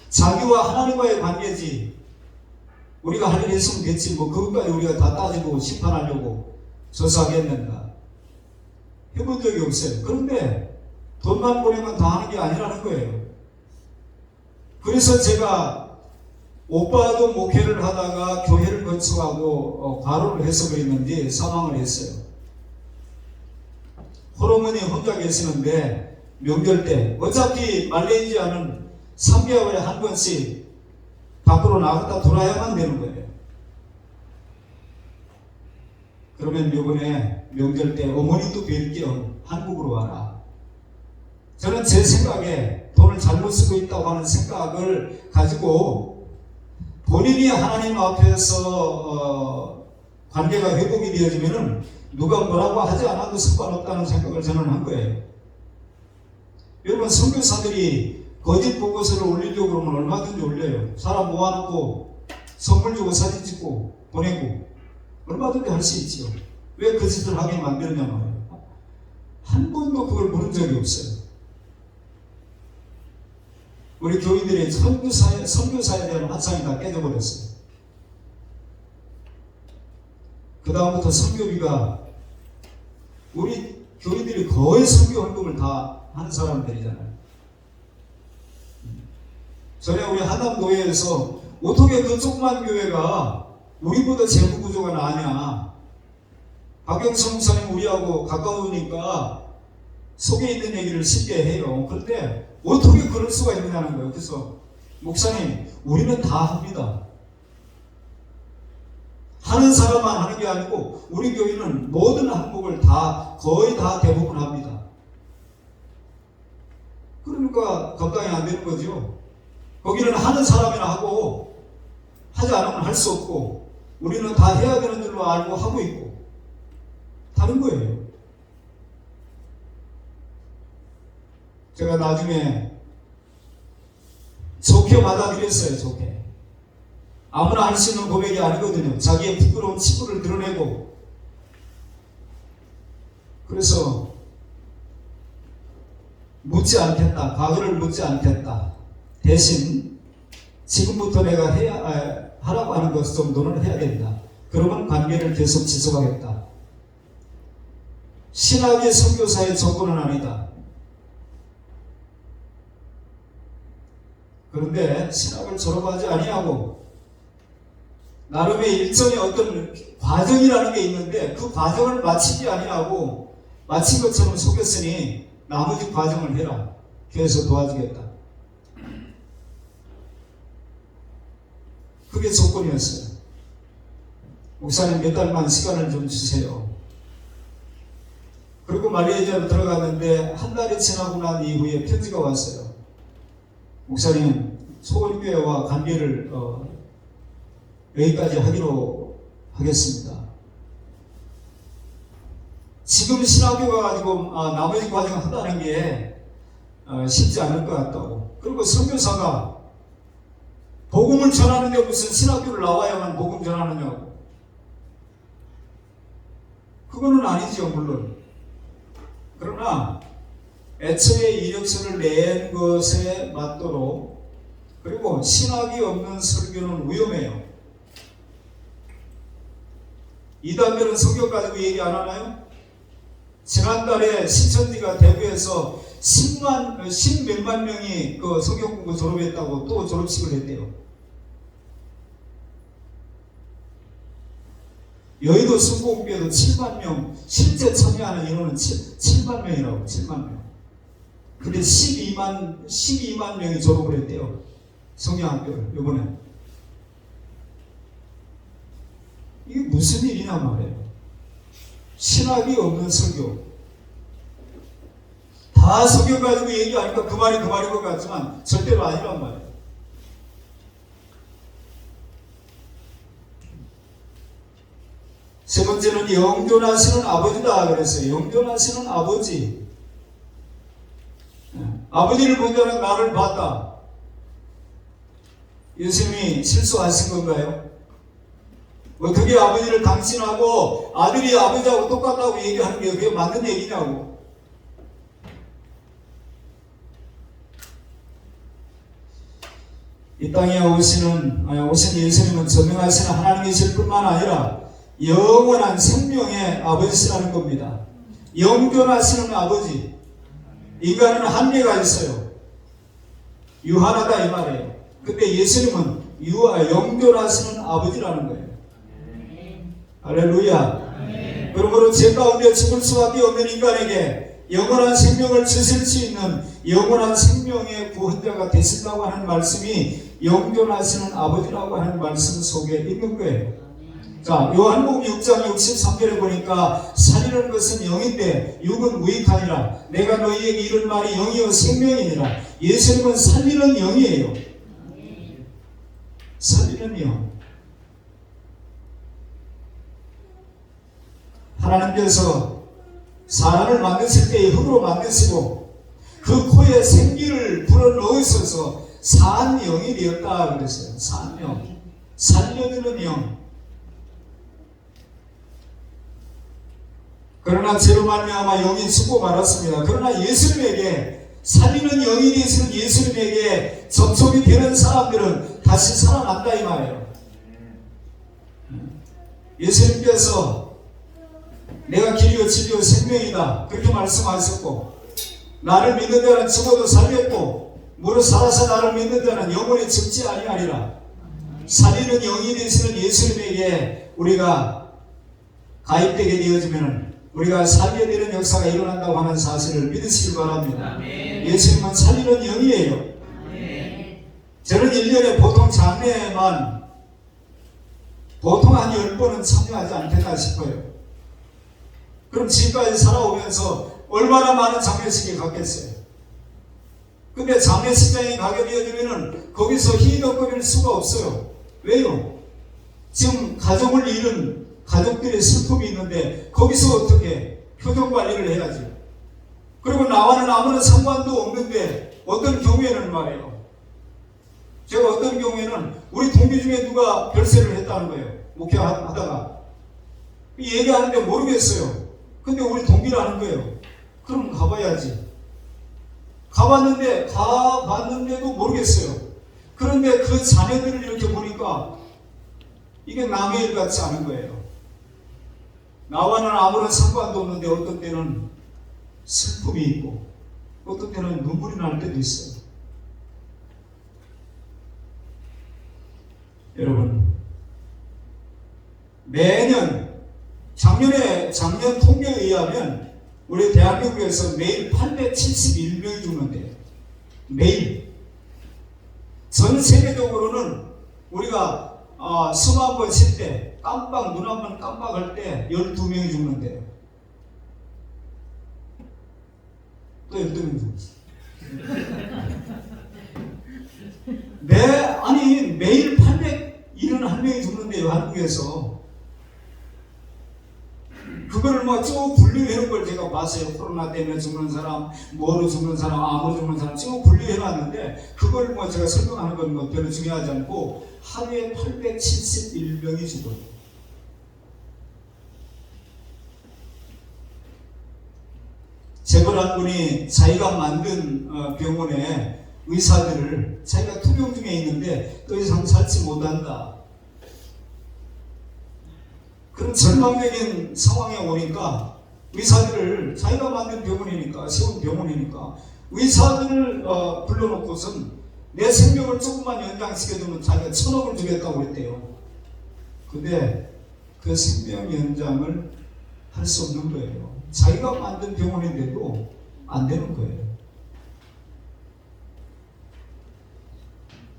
자기와 하나님과의 관계지 우리가 할 일 했으면 됐지 뭐 그것까지 우리가 다 따지고 심판하려고 조사하겠는가 해본 적이 없어요. 그런데 돈만 보내면 다 하는 게 아니라는 거예요. 그래서 제가 오빠도 목회를 하다가 교회를 건축하고 과로를 해서 그랬는지 사망을 했어요. 호르몬이 혼자 계시는데 명절 때 어차피 말레이시아는 3개월에 한 번씩 밖으로 나갔다 돌아야만 되는 거예요. 그러면 이번에 명절 때 어머니도 뵐 겸 한국으로 와라. 저는 제 생각에 돈을 잘못 쓰고 있다고 하는 생각을 가지고 본인이 하나님 앞에서 관계가 회복이 되어지면은 누가 뭐라고 하지 않아도 상관없다는 생각을 저는 한 거예요. 여러분 선교사들이 거짓 보고서를 올리려고 그러면 얼마든지 올려요. 사람 모아놓고 선물 주고 사진 찍고 보내고 얼마든지 할 수 있죠. 왜 그 짓을 하게 만드느냐 말이에요. 한 번도 그걸 물은 적이 없어요. 우리 교인들의 선교사에 대한 환상이 다 깨져버렸어요. 그 다음부터 선교비가 우리 교인들이 거의 선교 헌금을 다 하는 사람들이잖아요. 전에 우리 한남노예에서 어떻게 그 조그만 교회가 우리보다 재무 구조가 나냐. 박영성 목사님 우리하고 가까우니까 속에 있는 얘기를 쉽게 해요. 그런데 어떻게 그럴 수가 있느냐는 거예요. 그래서 목사님 우리는 다 합니다. 하는 사람만 하는 게 아니고 우리 교회는 모든 항목을 다 거의 다 대부분 합니다. 그러니까 감당이 안 되는 거죠. 거기는 하는 사람이나 하고 하지 않으면 할 수 없고 우리는 다 해야 되는 줄로 알고 하고 있고 다른 거예요. 제가 나중에 좋게 받아들였어요. 좋게. 아무나 할 수 있는 고백이 아니거든요. 자기의 부끄러운 치부를 드러내고 그래서 묻지 않겠다. 과거를 묻지 않겠다. 대신 지금부터 내가 하라고 하는 것 정도는 해야 된다. 그러면 관계를 계속 지속하겠다. 신학의 선교사의 조건은 아니다. 그런데 신학을 졸업하지 아니하고 나름의 일정의 어떤 과정이라는 게 있는데 그 과정을 마치지 아니하고 마친 것처럼 속였으니 나머지 과정을 해라. 교회에서 도와주겠다. 그게 조건이었어요. 목사님 몇 달만 시간을 좀 주세요. 그리고 말레이시아로 들어갔는데 한 달이 지나고 난 이후에 편지가 왔어요. 목사님 소원교회와 관계를 여기까지 하기로 하겠습니다. 지금 신학교가 가지고 나머지 과정을 한다는 게 쉽지 않을 것 같다고. 그리고 선교사가 복음을 전하는데 무슨 신학교를 나와야만 복음 전하느냐고. 그거는 아니죠, 물론. 그러나 애초에 이력서를 낸 것에 맞도록 그리고 신학이 없는 설교는 위험해요. 이단들은 성경 가지고 얘기 안 하나요? 지난달에 신천지가 대구에서 10몇만 명이 그 성경 공부 졸업했다고 또 졸업식을 했대요. 여의도 순복음교회도 7만 명, 실제 참여하는 인원은 7만 명이라고, 7만 명. 근데 12만 명이 졸업을 했대요. 성경학교를, 요번에. 이게 무슨 일이냐 말이에요. 신학이 없는 설교. 다 성경 가지고 얘기하니까 그 말이 그 말인 것 같지만 절대로 아니란 말이에요. 세 번째는 영존하시는 아버지다 그랬어요. 영존하시는 아버지. 아버지를 본 자는 나를 봤다. 예수님이 실수하신 건가요? 어떻게 아버지를 당신하고 아들이 아버지하고 똑같다고 얘기하는 게 그게 맞는 얘기냐고. 이 땅에 오신 예수님은 전능하신 하나님이실 뿐만 아니라 영원한 생명의 아버지시라는 겁니다. 영존하시는 아버지. 인간은 한계가 있어요. 유한하다 이 말이에요. 근데 예수님은 영존하시는 아버지라는 거예요. 할렐루야. 그러므로 죄 가운데 죽을 수밖에 없는 인간에게 영원한 생명을 주실 수 있는 영원한 생명의 구원자가 되신다고 하는 말씀이 영존하시는 아버지라고 하는 말씀 속에 있는 거예요. 자, 요한복음 6장 63절에 보니까 살이라는 것은 영인데 육은 무익하니라. 내가 너희에게 이른 말이 영이요 생명이니라. 예수님은 살리는 영이에요. 살리는 영. 하나님께서 사람을 만드실 때에 흙으로 만드시고 그 코에 생기를 불어넣으셔서 산 영이 되었다 그랬어요. 산 영. 살려주는 영. 그러나 죄로 말미암아 영이 죽고 말았습니다. 그러나 예수님에게 살리는 영이 되시는 예수님에게 접촉이 되는 사람들은 다시 살아난다 이 말이에요. 예수님께서 내가 길이요 진리요 생명이다 그렇게 말씀하셨고 나를 믿는 자는 죽어도 살겠고 무릇 살아서 나를 믿는 자는 영원히 죽지 아니하리라. 살리는 영이 되시는 예수님에게 우리가 가입되게 되어지면 우리가 살게 되는 역사가 일어난다고 하는 사실을 믿으시길 바랍니다. 예수님은 살리는 영이에요. 저는 1년에 보통 장례에만 보통 한 10번은 참여하지 않겠나 싶어요. 그럼 지금까지 살아오면서 얼마나 많은 장례식에 갔겠어요. 근데 장례식장에 가게 되어지면은 거기서 희덕거릴 수가 없어요. 왜요? 지금 가족을 잃은 가족들의 슬픔이 있는데 거기서 어떻게 표정 관리를 해야지. 그리고 나와는 아무런 상관도 없는데 어떤 경우에는 말이에요. 제가 어떤 경우에는 우리 동기 중에 누가 별세를 했다는 거예요. 목회하다가 얘기하는데 모르겠어요. 근데 우리 동기라는 거예요. 그럼 가봐야지. 가봤는데도 모르겠어요. 그런데 그 자녀들을 이렇게 보니까 이게 남의 일 같지 않은 거예요. 나와는 아무런 상관도 없는데 어떤 때는 슬픔이 있고 어떤 때는 눈물이 날 때도 있어요. 여러분, 매년 작년 통계에 의하면 우리 대한민국에서 매일 871명이 죽는데요. 매일. 전 세계적으로는 우리가 숨 한 번 쉴 때 눈 한 번 깜빡할 때 12명이 죽는데요. 또 12명이 죽었어요. 아니 매일 871명이 죽는데요. 한국에서. 그거를 쭉 분류해놓은 걸 제가 봤어요. 코로나 때문에 죽는 사람, 뭐로 죽는 사람, 암으로 죽는 사람 쭉 분류해놨는데 그걸 제가 설명하는 건 별로 중요하지 않고 하루에 871명이 죽어요. 재벌 한 분이 자기가 만든 병원에 의사들을 자기가 투병 중에 있는데 더 이상 살지 못한다. 그런 절망적인 상황에 오니까 의사들을 자기가 만든 병원이니까 세운 병원이니까 의사들을 불러놓고선 내 생명을 조금만 연장시켜주면 자기가 1,000억을 주겠다고 했대요. 근데 그 생명 연장을 할 수 없는 거예요. 자기가 만든 병원인데도 안 되는 거예요.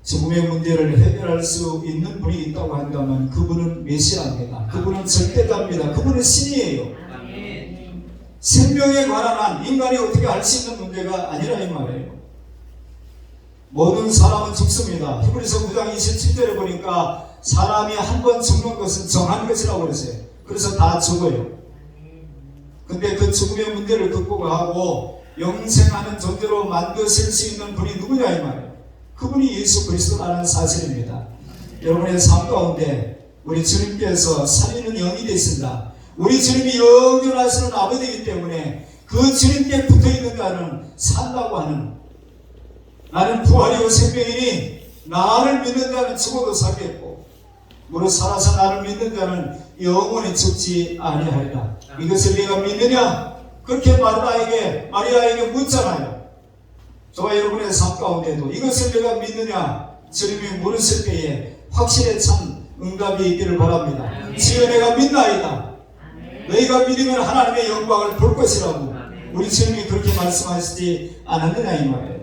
죽음의 문제를 해결할 수 있는 분이 있다고 한다면 그분은 메시아입니다. 그분은 절대자입니다. 그분은 신이에요. 생명에 관한 한 인간이 어떻게 할 수 있는 문제가 아니라 이 말이에요. 모든 사람은 죽습니다. 히브리서 9장 27절에 보니까 사람이 한 번 죽는 것은 정한 것이라고 그랬어요. 그래서 다 죽어요. 근데 그 죽음의 문제를 극복하고 영생하는 존재로 만드실 수 있는 분이 누구냐 이 말이에요. 그분이 예수 그리스도라는 사실입니다. 여러분의 삶 가운데 우리 주님께서 살리는 영이 되신다. 우리 주님이 영원하시는 아버지이기 때문에 그 주님께 붙어있는 자는 산다고 하는, 나는 부활이요 생명이니 나를 믿는 자는 죽어도 살겠고 무릇 살아서 나를 믿는 자는 영원히 죽지 아니하리라. 이것을 네가 믿느냐? 그렇게 마리아에게 묻잖아요. 저와 여러분의 삶 가운데도 이것을 내가 믿느냐? 주님이 물으실 때에 확실히 참 응답이 있기를 바랍니다. 주여 내가 믿나이다. 너희가 믿으면 하나님의 영광을 볼 것이라고 우리 주님이 그렇게 말씀하시지 않았느냐 이 말이에요.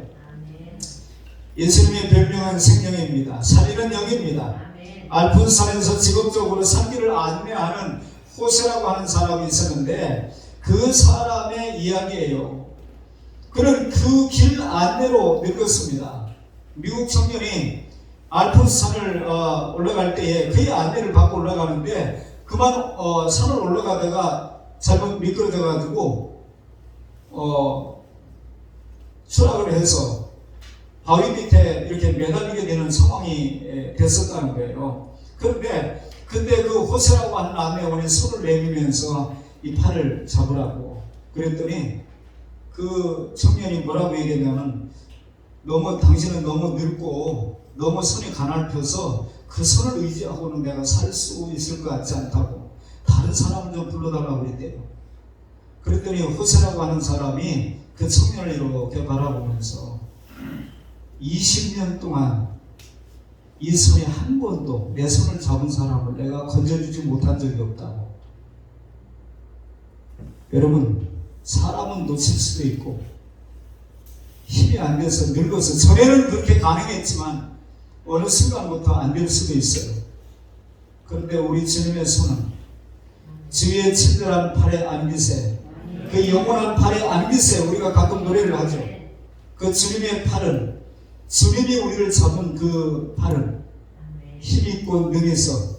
예수님의 별명은 생명입니다. 살리는 영입니다. 알푼산에서 직업적으로 산길을 안내하는 호세라고 하는 사람이 있었는데 그 사람의 이야기예요. 그는 그 길 안내로 늙었습니다. 미국 청년이 알푼산을 올라갈 때에 그의 안내를 받고 올라가는데 그만 산을 올라가다가 잘못 미끄러져 가지고 추락을 해서 바위 밑에 이렇게 매달리게 되는 상황이 됐었다는 거예요. 그런데 그 호세라고 하는 안내원이 손을 내밀면서 이 팔을 잡으라고 그랬더니 그 청년이 뭐라고 얘기했냐면 당신은 너무 늙고 너무 손이 가냘펴서 그 손을 의지하고는 내가 살 수 있을 것 같지 않다고 다른 사람을 좀 불러달라고 그랬대요. 그랬더니 호세라고 하는 사람이 그 청년을 이렇게 바라보면서 20년 동안 이 손에 한 번도 내 손을 잡은 사람을 내가 건져주지 못한 적이 없다고. 여러분, 사람은 놓칠 수도 있고 힘이 안 돼서 늙어서 전에는 그렇게 가능했지만 어느 순간부터 안 될 수도 있어요. 그런데 우리 주님의 손은 주의 친절한 팔에 안기세, 그 영원한 팔에 안기세, 우리가 가끔 노래를 하죠. 그 주님의 팔은, 주님이 우리를 잡은 그 팔은 힘있고 능해서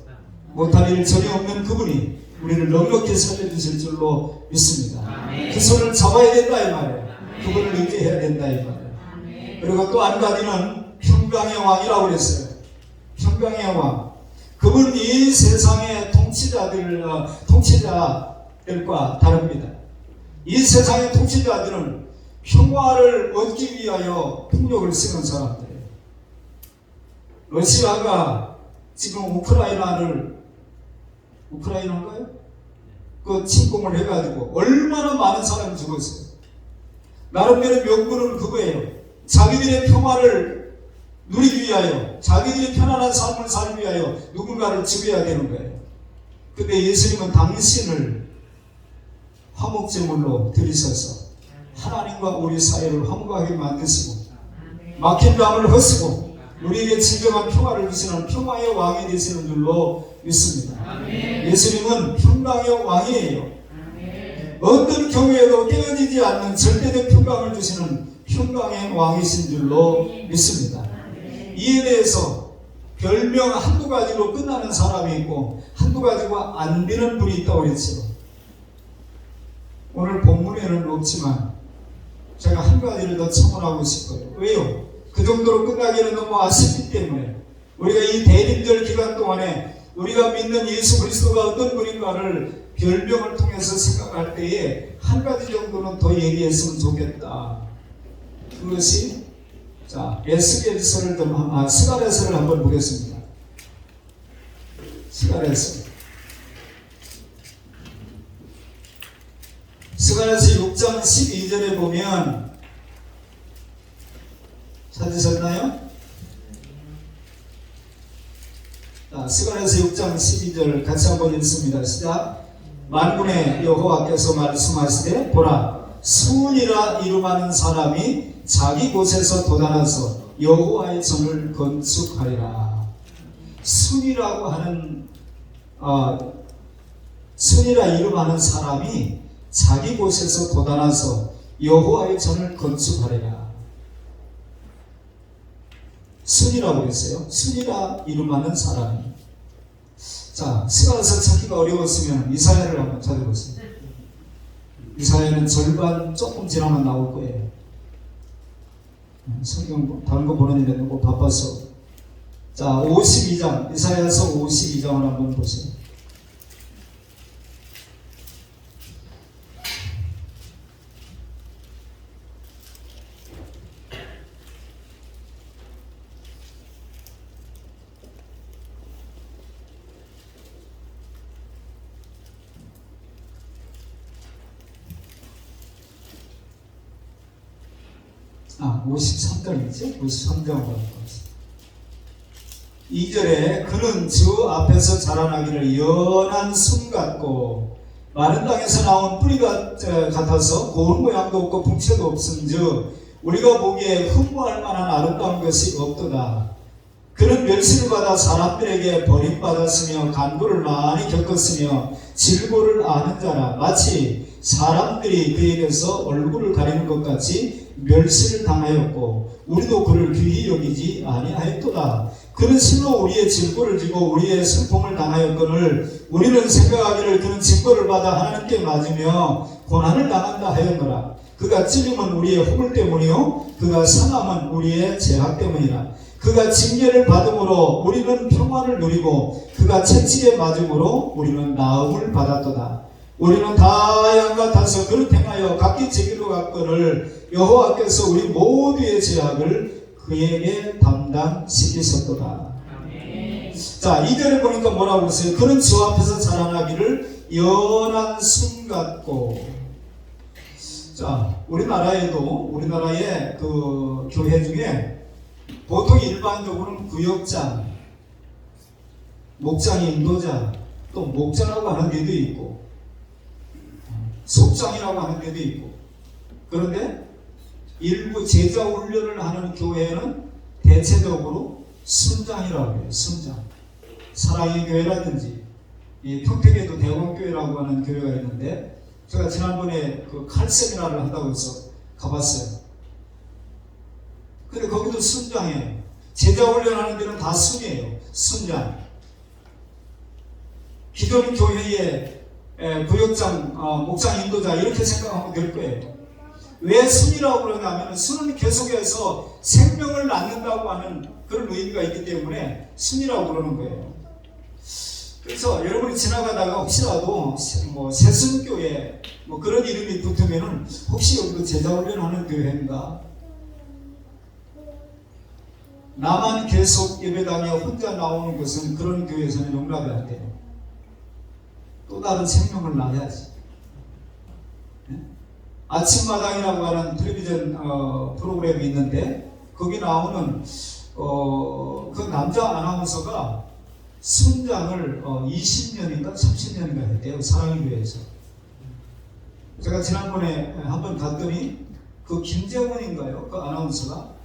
못할 일 전혀 없는 그분이 우리를 넉넉히 살려주실 줄로 믿습니다. 그 손을 잡아야 된다 이 말이에요. 그분을 의지해야 된다 이 말이에요. 그리고 또 한 가지는 평강의 왕이라고 그랬어요. 평강의 왕. 그분은 이 세상의 통치자들과 다릅니다. 이 세상의 통치자들은 평화를 얻기 위하여 폭력을 쓰는 사람들이에요. 러시아가 지금 우크라이나인가요? 그 침공을 해가지고 얼마나 많은 사람이 죽었어요. 나름대로 명분은 그거예요. 자기들의 평화를 누리기 위하여, 자기들이 편안한 삶을 살기 위하여 누군가를 죽여야 되는 거예요. 근데 예수님은 당신을 화목제물로 들이셔서 하나님과 우리 사이를 화목하게 만드시고 막힌 담을 허시고 우리에게 진정한 평화를 주시는 평화의 왕이 되시는 줄로 믿습니다. 예수님은 평강의 왕이에요. 어떤 경우에도 깨어지지 않는 절대적 평강을 주시는 평강의 왕이신 줄로 믿습니다. 이에 대해서 별명 한두 가지로 끝나는 사람이 있고 한두 가지가 안 되는 분이 있다고 했죠. 오늘 본문에는 없지만 제가 한 가지를 더 첨언하고 싶어요. 왜요? 그 정도로 끝나기는 너무 아쉽기 때문에 우리가 이 대림절 기간 동안에 우리가 믿는 예수 그리스도가 어떤 분인가를 별명을 통해서 생각할 때에 한 가지 정도는 더 얘기했으면 좋겠다. 그것이 에스겔서를 스가랴서를 한번 보겠습니다. 스가랴서 6장 12절에 보면 찾으셨나요? 스가랴서 6장 12절 같이 한번 읽습니다. 시작. 만군의 여호와께서 말씀하시되 보라, 수은이라 이름하는 사람이 자기 곳에서 돋아나서 여호와의 전을 건축하리라. 순이라고 하는 순이라 이름하는 사람이 자기 곳에서 돋아나서 여호와의 전을 건축하리라. 순이라고 했어요. 순이라 이름하는 사람이. 자, 스가랴서 찾기가 어려웠으면 이사야를 한번 찾아보세요. 이사야는 절반 조금 지나면 나올 거예요. 성경 다른 거 보는 일에 너무 바빠서. 자, 52장, 이사야서 52장을 한번 보세요. 아, 53장이죠? 53장으로 할 것입니다. 2절에 그는 주 앞에서 자라나기를 연한 순 같고 마른 땅에서 나온 뿌리 같아서 고운 모양도 없고 풍채도 없은즉 우리가 보기에 흠모할 만한 아름다운 것이 없도다. 그는 멸시를 받아 사람들에게 버림받았으며 간구를 많이 겪었으며 질고를 아는 자라. 마치 사람들이 그에게서 얼굴을 가리는 것 같이 멸시를 당하였고 우리도 그를 귀히 여기지 아니하였도다. 그는 실로 우리의 질고를 지고 우리의 슬픔을 당하였거늘 우리는 생각하기를 그는 징벌을 받아 하나님께 맞으며 고난을 당한다 하였노라. 그가 찔림은 우리의 허물 때문이요 그가 상함은 우리의 죄악 때문이라. 그가 징계를 받음으로 우리는 평안을 누리고 그가 채찍에 맞음으로 우리는 나음을 받았도다. 우리는 다 양 같아서 그를 행하여 각기 제기로 갔거늘 여호와께서 우리 모두의 죄악을 그에게 담당시키셨도다. 자, 2절에 보니까 뭐라고 했어요? 그는 주 앞에서 자라나기를 연한 순 같고. 자, 우리나라의 그 교회 중에 보통 일반적으로는 구역장, 목장 인도자, 또 목장이라고 하는 데도 있고 속장이라고 하는 데도 있고, 그런데 일부 제자 훈련을 하는 교회는 대체적으로 순장이라고 해요. 순장. 사랑의 교회라든지 평택에도 대원교회라고 하는 교회가 있는데 제가 지난번에 그 칼 세미나를 한다고 해서 가봤어요. 근데 거기도 순장이에요. 제자 훈련하는 데는 다 순이에요. 순장. 기존 교회의 구역장, 목장 인도자 이렇게 생각하면 될 거예요. 왜 순이라고 그러냐면 순은 계속해서 생명을 낳는다고 하는 그런 의미가 있기 때문에 순이라고 그러는 거예요. 그래서 여러분이 지나가다가 혹시라도 뭐 새순교회 뭐 그런 이름이 붙으면은 혹시 여기도 제자훈련하는 교회인가? 나만 계속 예배당에 혼자 나오는 것은 그런 교회에서는 용납이 안 돼요. 또 다른 생명을 낳아야지. 아침마당이라고 하는 텔레비전 프로그램이 있는데 거기 나오는 그 남자 아나운서가 순장을 20년인가 30년인가 했대요. 사랑의 교회에서. 제가 지난번에 한번 갔더니 그 김재원인가요? 그 아나운서가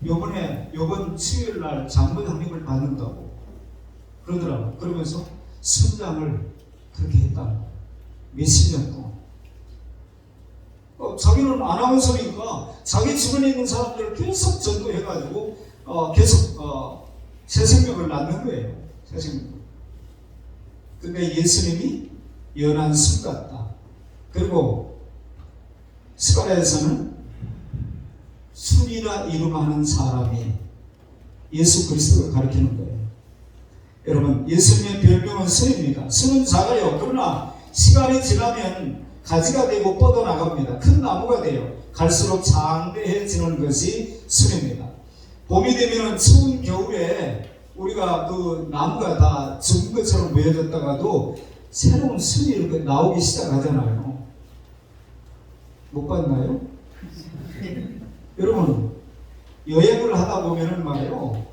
요번 수요일날 장로장립을 받는다고 그러더라고요. 그러면서 순장을 그렇게 했다. 몇십 년 동안. 자기는 아나운서니까 자기 주변에 있는 사람들을 계속 전도해가지고 계속 새 생명을 낳는 거예요. 새 생명. 근데 예수님이 연한 순 같다. 그리고 스가랴에서는 순이라 이름하는 사람이 예수 그리스도를 가리키는 거예요. 여러분, 예수님의 별명은 순입니다. 순은 작아요. 그러나 시간이 지나면 가지가 되고 뻗어나갑니다. 큰 나무가 돼요. 갈수록 장대해지는 것이 순입니다. 봄이 되면 추운 겨울에 우리가 그 나무가 다 죽은 것처럼 보여졌다가도 새로운 순이 이렇게 나오기 시작하잖아요. 못 봤나요? 여러분, 여행을 하다 보면은 말이에요.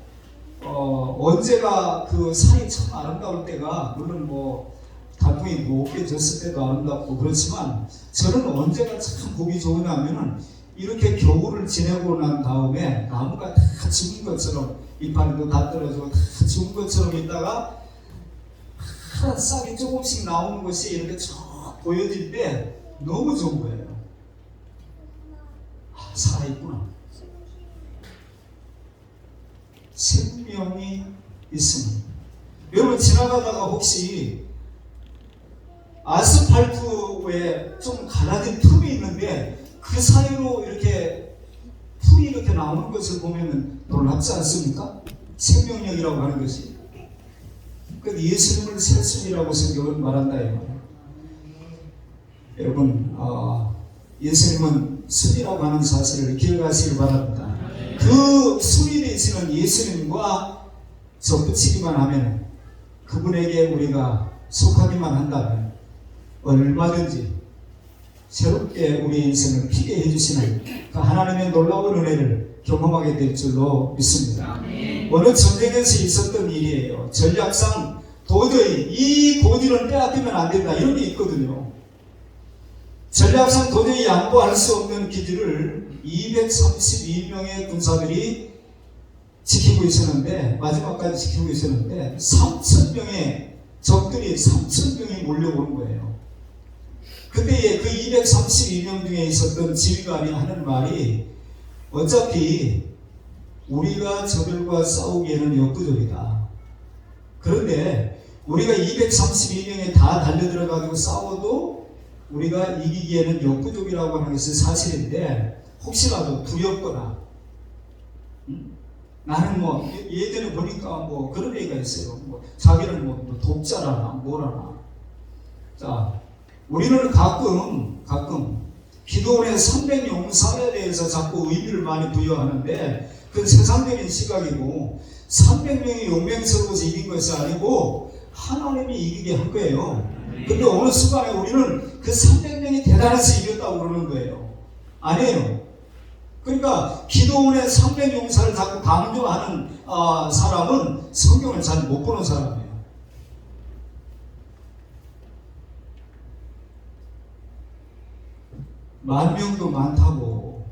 언제가 그 산이 참 아름다울 때가, 물론 뭐 단풍이 높게 졌을 때도 아름답고 그렇지만 저는 언제가 참 보기 좋으냐면은 이렇게 겨울을 지내고 난 다음에 나무가 다 죽은 것처럼 이파리도 다 떨어지고 다 죽은 것처럼 있다가 하나 싹이 조금씩 나오는 것이 이렇게 쭉 보여질 때 너무 좋은 거예요. 아, 살아있구나. 생명이 있습니다. 여러분 지나가다가 혹시 아스팔트에 좀 갈라진 틈이 있는데 그 사이로 이렇게 풀이 이렇게 나오는 것을 보면 놀랍지 않습니까? 생명력이라고 하는 것이. 그 예수님을 셀순이라고 성경은 말한다. 여러분, 예수님은 순이라고 하는 사실을 기억하시길 바랍니다. 그 순이 되시는 예수님과 접붙이기만 하면, 그분에게 우리가 속하기만 한다면 얼마든지 새롭게 우리 인생을 피게 해주시는 그 하나님의 놀라운 은혜를 경험하게 될 줄로 믿습니다. 어느 전쟁에서 있었던 일이에요. 전략상 도저히 이 고지를 빼앗기면 안 된다, 이런 게 있거든요. 전략상 도저히 양보할 수 없는 기지를 232명의 군사들이 지키고 있었는데, 마지막까지 지키고 있었는데 3,000명의 적들이 3,000명이 몰려오는 거예요. 그때 그 232명 중에 있었던 지휘관이 하는 말이, 어차피 우리가 저들과 싸우기에는 역부족이다. 그런데 우리가 232명이 다 달려들어가지고 싸워도 우리가 이기기에는 역부족이라고 하는 것이 사실인데, 혹시라도 두렵거나, 나는 예전에 보니까 그런 얘기가 있어요. 자기는 독자라나 뭐라나. 자, 우리는 가끔 기도원의 300용사에 대해서 자꾸 의미를 많이 부여하는데, 그건 세상적인 시각이고, 300명이 용맹스러워서 이긴 것이 아니고 하나님이 이기게 한 거예요. 근데 어느 순간에 우리는 그 300명이 대단해서 이겼다고 그러는 거예요. 아니에요. 그러니까 기도원의 300용사를 자꾸 강조하는 사람은 성경을 잘 못 보는 사람이에요. 만 명도 많다고,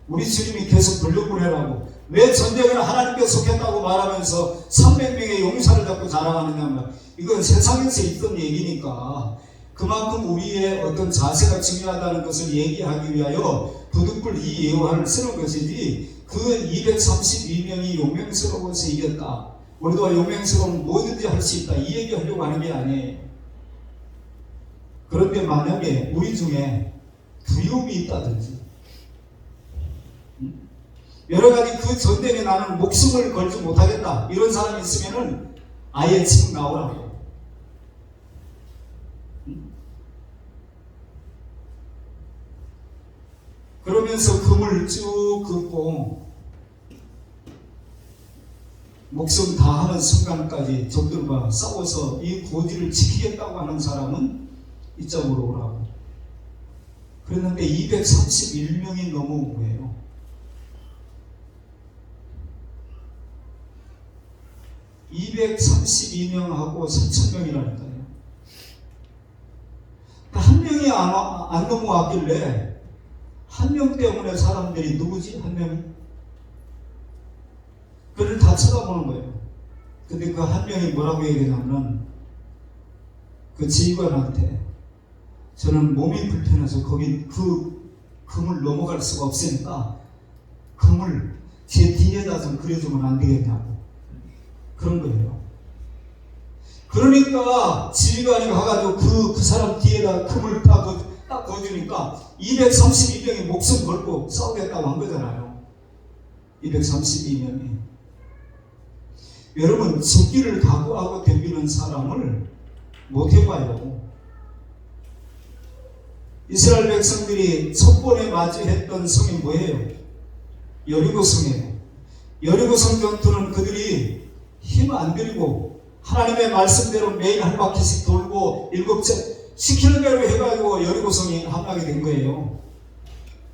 우리 주님이 계속 불려보내라고, 왜 전쟁을 하나님께 속했다고 말하면서 300명의 용사를 자꾸 자랑하느냐면, 이건 세상에서 있던 얘기니까 그만큼 우리의 어떤 자세가 중요하다는 것을 얘기하기 위하여 부득불 이 예화를 쓰는 것이지, 그 232명이 용맹스러워서 이겼다, 우리도 용맹스러우면 뭐든지 할 수 있다, 이 얘기 하려고 하는 게 아니에요. 그런데 만약에 우리 중에 두려움이 있다든지, 여러가지 그 전쟁에 나는 목숨을 걸지 못하겠다, 이런 사람이 있으면은 아예 지금 나오라고. 그러면서 금을 쭉 긋고 목숨 다하는 순간까지 적들과 싸워서 이 고지를 지키겠다고 하는 사람은 이쪽으로 오라고. 그랬는데 231명이 넘어온 거예요. (232명하고) 3,000명이라니까요. 한 명이 안 넘어왔길래, 한 명 때문에 사람들이 누구지? 한 명이? 그를 다 쳐다보는 거예요. 근데 그 한 명이 뭐라고 얘기하냐면, 그 지휘관한테, 저는 몸이 불편해서 거기 그 금을 넘어갈 수가 없으니까 금을 제 뒤에다 좀 그려주면 안 되겠냐고 그런 거예요. 그러니까 지휘관이 가가지고 그 사람 뒤에다 금을 딱 거주니까 232명이 목숨 걸고 싸우겠다고 한 거잖아요. 232명이. 여러분, 죽기를 각오하고 덤비는 사람을 못 해봐요. 이스라엘 백성들이 첫 번에 맞이했던 성이 뭐예요? 여리고성이에요. 여리고성 전투는 그들이 힘 안 들이고 하나님의 말씀대로 매일 한 바퀴씩 돌고 7째 시키는 대로 해가지고 여리고성이 함락이 된 거예요.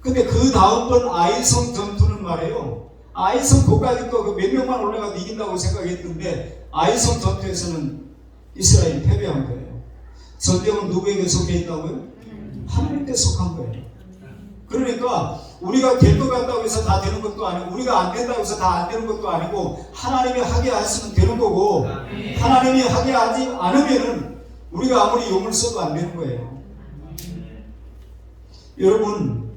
근데 그 다음번 아이성 전투는 말이에요, 아이성 고까지 거 몇 명만 올라가도 이긴다고 생각했던데, 아이성 전투에서는 이스라엘이 패배한 거예요. 전쟁은 누구에게 속해 있다고요? 하나님께 속한 거예요. 그러니까 우리가 될 것 같다고 해서 다 되는 것도 아니고, 우리가 안 된다고 해서 다 안 되는 것도 아니고, 하나님이 하게 하시면 되는 거고, 하나님이 하게 하지 않으면은 우리가 아무리 용을 써도 안 되는 거예요. 여러분,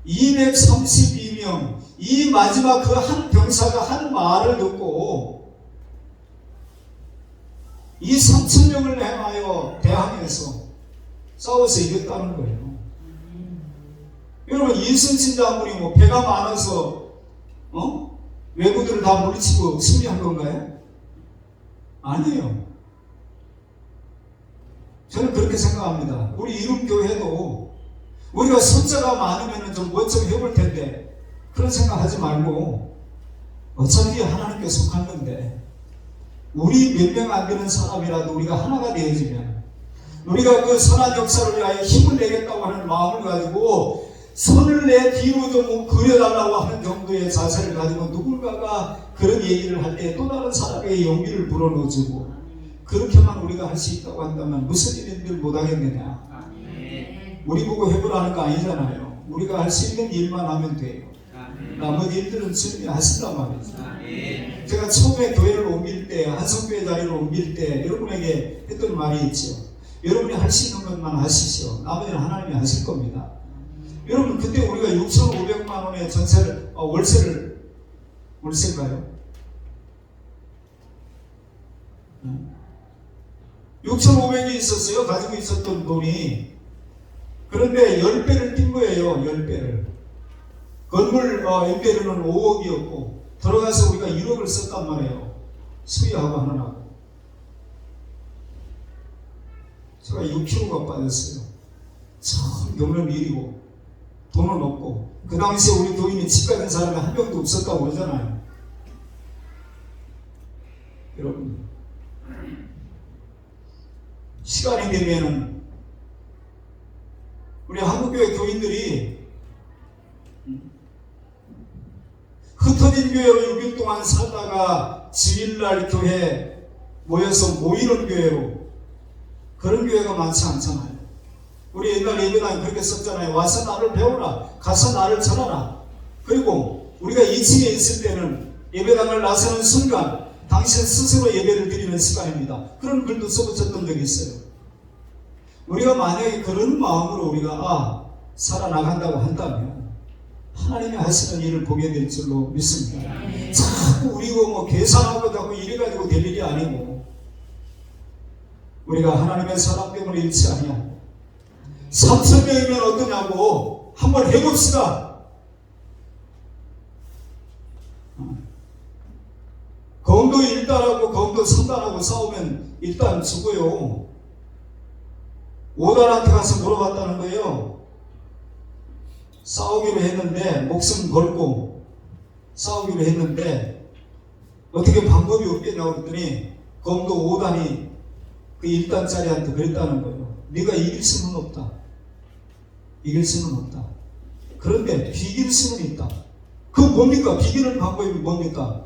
232명, 이 마지막 그 한 병사가 한 말을 듣고 이 3,000명을 행하여 대항해서 싸워서 이겼다는 거예요. 여러분, 이순신 장군이 뭐 배가 많아서 왜구들을 다 물리치고 승리한 건가요? 아니에요. 저는 그렇게 생각합니다. 우리 이룸교회도 우리가 숫자가 많으면 좀 뭐 좀 해볼 텐데 그런 생각하지 말고 어차피 하나님께 속한 건데 우리 몇 명 안 되는 사람이라도 우리가 하나가 되어지면 우리가 그 선한 역사를 위하여 힘을 내겠다고 하는 마음을 가지고 손을 내 뒤로 좀 그려달라고 하는 정도의 자세를 가지고 누군가가 그런 얘기를 할 때 또 다른 사람에게 용기를 불어넣어주고 그렇게만 우리가 할 수 있다고 한다면 무슨 일인들 못하겠느냐. 우리 보고 해보라는 거 아니잖아요. 우리가 할 수 있는 일만 하면 돼요. 나머지 일들은 주님이 하신단 말이죠. 제가 처음에 교회를 옮길 때, 한성교회 자리를 옮길 때 여러분에게 했던 말이 있죠. 여러분이 할 수 있는 것만 하시죠. 나머지는 하나님이 하실 겁니다. 여러분, 그때 우리가 6,500만 원의 전세를, 월세인가요? 6,500이 있었어요. 가지고 있었던 돈이. 그런데 10배를 뛴 거예요. 10배를. 건물 임대료는 5억이었고 들어가서 우리가 1억을 썼단 말이에요. 수리하고 하느라고. 제가 6kg가 빠졌어요. 참 경험 일이고 돈은 없고 그 당시에 우리 교인이 집 가진 사람이 한 명도 없었다고 그러잖아요. 여러분, 시간이 되면은 우리 한국교회 교인들이 흩어진 교회로 6일 동안 살다가 주일날 교회 모여서 모이는 교회로, 그런 교회가 많지 않잖아요. 우리 옛날 예배당에 그렇게 썼잖아요. 와서 나를 배우라, 가서 나를 전하라. 그리고 우리가 2층에 있을 때는 예배당을 나서는 순간 당신 스스로 예배를 드리는 시간입니다. 그런 글도 써붙였던 적이 있어요. 우리가 만약에 그런 마음으로 우리가 살아나간다고 한다면 하나님이 하시는 일을 보게 될 줄로 믿습니다. 자꾸 우리가 뭐 계산하고 자꾸 이래가지고 될 일이 아니고, 우리가 하나님의 사랑 때문에 잃지 아니하고 3,000명이면 어떠냐고 한번 해봅시다. 검도 1단하고 검도 3단하고 싸우면 일단 죽어요. 5단한테 가서 물어봤다는 거예요. 싸우기로 했는데, 목숨 걸고 싸우기로 했는데 어떻게 방법이 없겠냐고 그랬더니 검도 5단이 그 1단짜리한테 그랬다는 거예요. 네가 이길 수는 없다. 이길 수는 없다. 그런데 비길 수는 있다. 그 뭡니까? 비기는 방법이 뭡니까?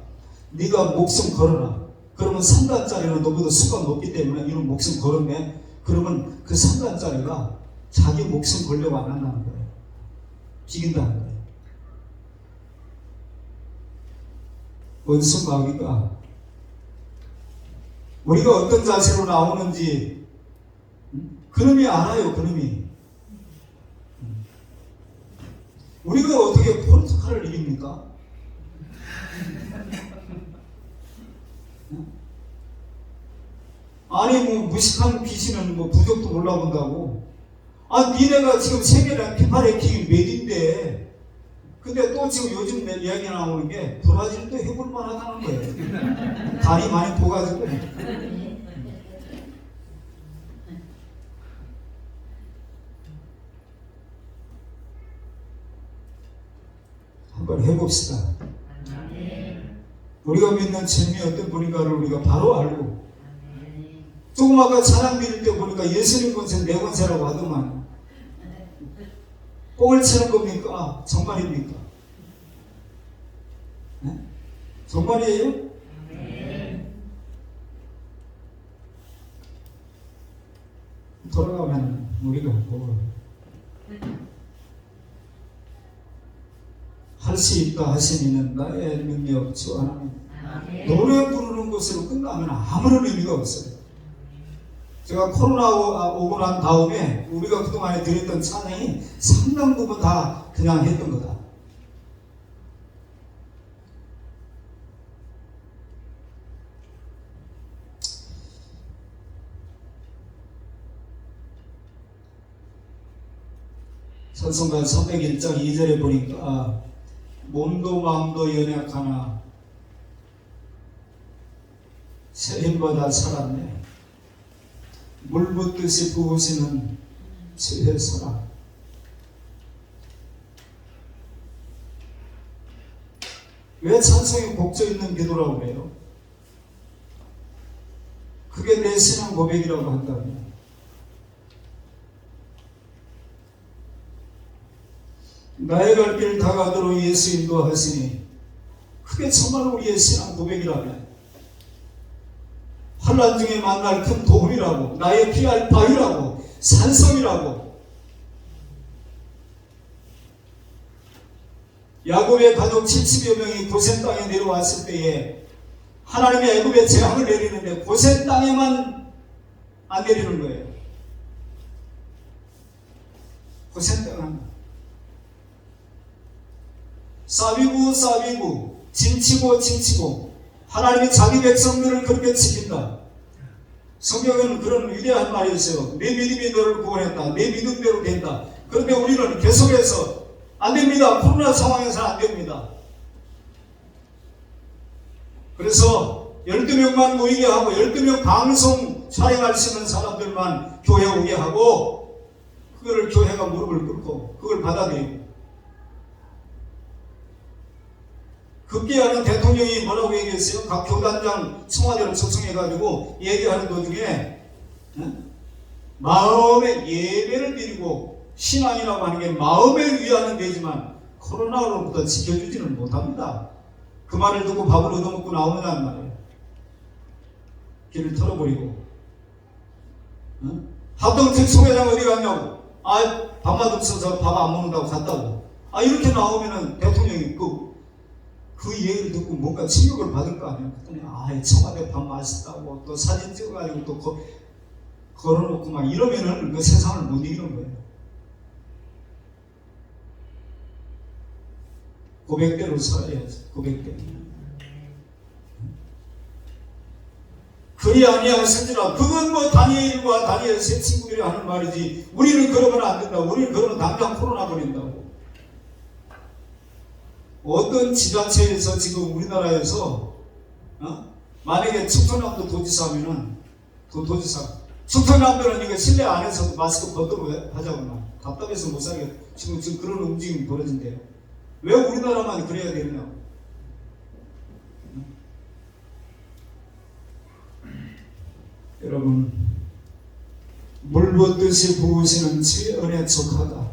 네가 목숨 걸어라. 그러면 3단짜리는 너보다 수가 높기 때문에 이런 목숨 걸었네. 그러면 그 3단짜리가 자기 목숨 걸려고 안 한다는 거예요. 비긴다는 거예요. 무슨 마음일까? 우리가 어떤 자세로 나오는지 그놈이 알아요. 그놈이. 우리가 어떻게 포르투갈을 이깁니까? 아니 뭐 무식한 귀신은 뭐 부적도 몰라본다고. 니네가 지금 세계랑 피파 랭킹이 몇인데, 근데 또 지금 요즘 내 이야기 나오는 게 브라질도 해볼 만하다는 거예요. 다리 많이 보가지고. 한번 해봅시다. 우리가 믿는 주님이 어떤 분인가를 우리가 바로 알고, 조금 아까 찬양 드릴 때 보니까 예수님 권세, 내 권세라고 하더만. 뽕을 치는 겁니까? 정말입니까? 네? 정말이에요? 돌아가면 우리가 뭐 할 수 있다 하시니는 나의 능력 주 하나님. 노래 부르는 것으로 끝나면 아무런 의미가 없어요. 제가 코로나 오고 난 다음에 우리가 그동안에 드렸던 찬양이 상당 부분 다 그냥 했던 거다. 찬송가 301장 2절에 보니까 몸도 마음도 연약하나 새힘보다 살았네. 물 붓듯이 부으시는 주의 사랑. 왜 찬송이 곡조 있는 기도라고 해요? 그게 내 신앙 고백이라고 한다면 나의 갈 길 다가도록 예수 인도하시니 그게 정말 우리의 신앙 고백이라면 환난 중에 만날 큰 도움이라고, 나의 피할 바위라고, 산성이라고. 야곱의 가족 70여 명이 고센 땅에 내려왔을 때에 하나님이 애굽에 재앙을 내리는데 고센 땅에만 안 내리는 거예요. 고센 땅은 싸비고 짐치고 하나님이 자기 백성들을 그렇게 지킨다. 성경에는 그런 위대한 말이 있어요. 내 믿음이 너를 구원했다. 내 믿음대로 된다. 그런데 우리는 계속해서 안 됩니다. 코로나 상황에서는 안 됩니다. 그래서 12명만 모이게 하고 12명 방송 촬영할 수 있는 사람들만 교회 오게 하고 그거를 교회가 무릎을 꿇고 그걸 받아들이고 급기야는 대통령이 뭐라고 얘기했어요? 각 교단장 청와대로 초청해가지고 얘기하는 도중에 마음의 예배를 드리고 신앙이라고 하는 게 마음에 위하는 데지만 코로나로부터 지켜주지는 못합니다. 그 말을 듣고 밥을 얻어먹고 나오느냐는 말이에요. 길을 털어버리고 합동특 총회장 어디 갔냐고 밥맛 없어서 밥 안 먹는다고 갔다고 이렇게 나오면은 대통령이 그 얘기를 듣고 뭔가 충격을 받을 거 아니에요. 그랬더니 청와대 밥 맛있다고 또 사진 찍어가지고 또 걸어놓고 막 이러면은 그 세상을 못 이기는 거예요. 고백대로 살아야지. 고백대로. 그리 아니하신지라 그건 뭐 다니엘과 다니엘 세 친구들이 하는 말이지 우리는 그러면 안 된다. 우리는 그러면 당장 코로나 걸린다고. 어떤 지자체에서 지금 우리나라에서 만약에 충청남도 도지사 하면은 도지사 충청남도는 이거 실내 안에서 마스크 벗고 하자고나 답답해서 못 살겠다. 지금 그런 움직임이 벌어진대요. 왜 우리나라만 그래야 되느냐고. 여러분 물 붓듯이 부으시는 주의 은혜 촉하다.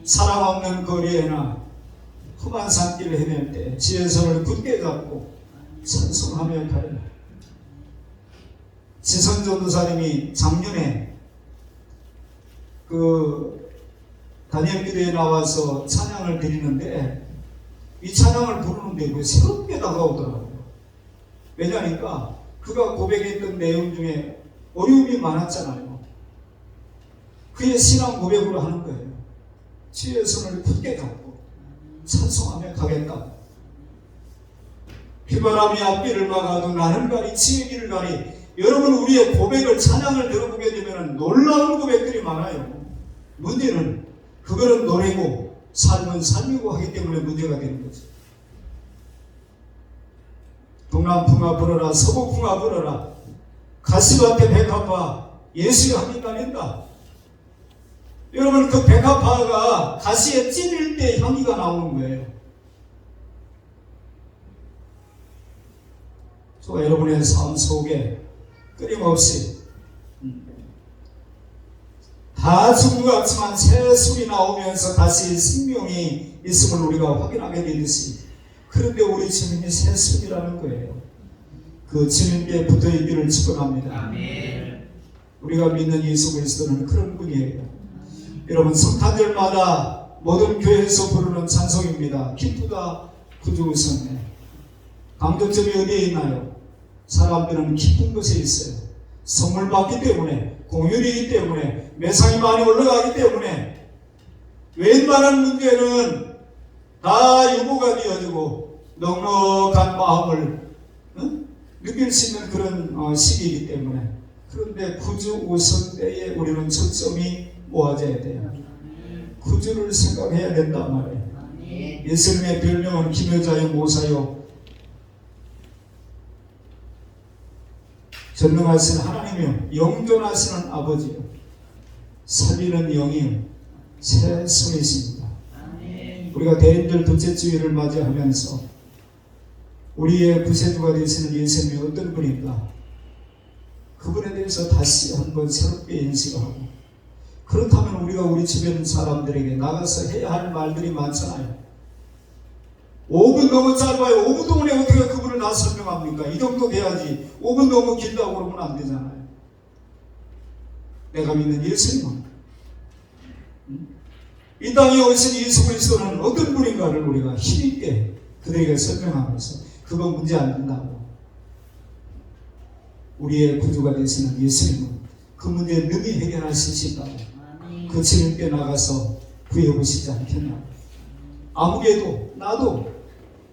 사랑 없는 거리에나 험한 산길을 헤맬 때 지혜 손을 굳게 잡고 찬송하며 가리라. 지선 전도사님이 작년에 다니엘 기도에 나와서 찬양을 드리는데 이 찬양을 부르는데 왜 새롭게 다가오더라고요. 왜냐니까 그가 고백했던 내용 중에 어려움이 많았잖아요. 그의 신앙 고백으로 하는 거예요. 지혜 손을 굳게 잡고 찬송하며 가겠다. 비바람이 앞길을 막아도 나는 가리 지혜 길을 가리. 여러분 우리의 고백을 찬양을 들어보게 되면 놀라운 고백들이 많아요. 문제는 그거는 노래고 삶은 삶이고 하기 때문에 문제가 되는 거죠. 동남풍아 불어라 서북풍아 불어라 가시밭에 백합화 예수의 향이 나는다. 여러분 그 백합화가 가시에 찔릴 때 향기가 나오는 거예요. 저와 여러분의 삶 속에 끊임없이 다 죽은 것 같지만 새 술이 나오면서 다시 생명이 있음을 우리가 확인하게 되듯이 그런데 우리 주님이 새 술이라는 거예요. 그 주님께 붙어있기를 축원합니다. 아멘. 우리가 믿는 예수 그리스도는 그런 분이에요. 여러분 성탄절마다 모든 교회에서 부르는 찬송입니다. 기쁘다 구주 오셨네. 강조점이 어디에 있나요? 사람들은 기쁜 것에 있어요. 선물 받기 때문에 공휴일이기 때문에 매상이 많이 올라가기 때문에 웬만한 문제는 다 유보가 되어지고 넉넉한 마음을 느낄 수 있는 그런 시기이기 때문에 그런데 구주 오선 때에 우리는 초점이 모아져야 돼요. 구주를 생각해야 된단 말이에요. 예수님의 별명은 기묘자요 모사요 전능하신 하나님이요 영존하시는 아버지요 살리는 영이요 새 성이십니다. 우리가 대림절 둘째 주일을 맞이하면서 우리의 구세주가 되시는 예수님이 어떤 분인가 그분에 대해서 다시 한번 새롭게 인식하고 그렇다면 우리가 우리 주변 사람들에게 나가서 해야 할 말들이 많잖아요. 5분 너무 짧아요. 5분 동안에 어떻게 그분을 다 설명합니까? 이 정도 돼야지. 5분 너무 길다고 그러면 안 되잖아요. 내가 믿는 예수님은 이 땅에 오신 예수 그리스도는 어떤 분인가를 우리가 힘있게 그들에게 설명하면서 그건 문제 안 된다고. 우리의 구주가 되시는 예수님은 그 문제 능히 해결할 수 있다고. 그 주님께 나가서 구해보시지 않겠냐고. 아무개도 나도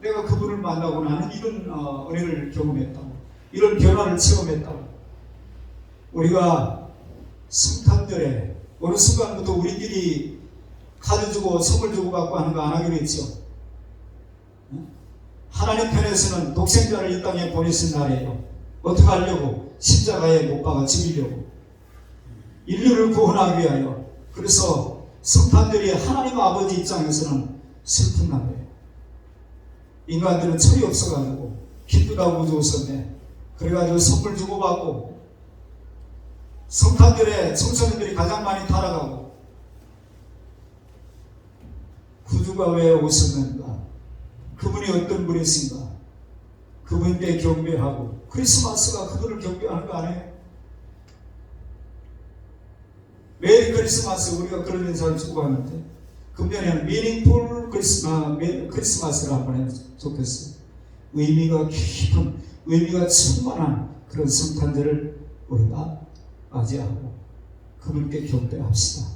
내가 그분을 만나고 나는 이런 은혜를 경험했다고. 이런 변화를 체험했다고. 우리가 성탄절에 어느 순간부터 우리끼리 카드 주고 선물 주고 받고 하는 거 안 하기로 했죠. 하나님 편에서는 독생자를 이 땅에 보내신 날이에요. 어떻게 하려고? 십자가에 못 박아 죽이려고. 인류를 구원하기 위하여. 그래서 성탄절이 하나님 아버지 입장에서는 슬픈 날이에요. 인간들은 철이 없어가지고 기쁘다고 좋았었네. 그래가지고 선물 주고받고 성탄절에 청소년들이 가장 많이 타락하고 구주가 왜 오셨는가? 그분이 어떤 분이신가? 그분께 경배하고 크리스마스가 그분을 경배하는 거 아니에요? 메리 크리스마스 우리가 그런 인사를 주고 가는데 금년에는 미닝풀 크리스마스를 한번 해면 좋겠어요. 의미가 깊은 의미가 충만한 그런 성탄절을 우리가 맞이하고 그분께 경배합시다.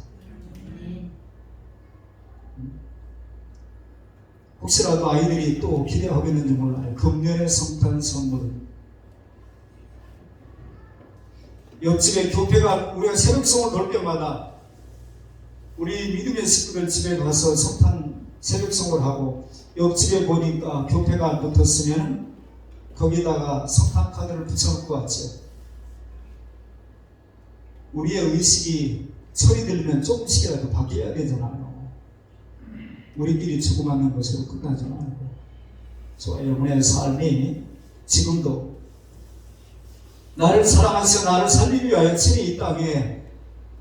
혹시라도 아이들이 또 기대하고 있는지 몰라요. 금년의 성탄 선물. 옆집에 교회가 우리가 새벽송을 돌 때마다 우리 믿음의 식구들 집에 가서 성탄 새벽송을 하고 옆집에 보니까 교회가 안 붙었으면 거기다가 성탄 카드를 붙여놓고 왔죠. 우리의 의식이 철이 들면 조금씩이라도 바뀌어야 되잖아요. 우리끼리 주고받는 것으로 끝나지 말고 저 여러분의 삶이 지금도 나를 사랑하시어 나를 살리기 위하여 친히 이 땅에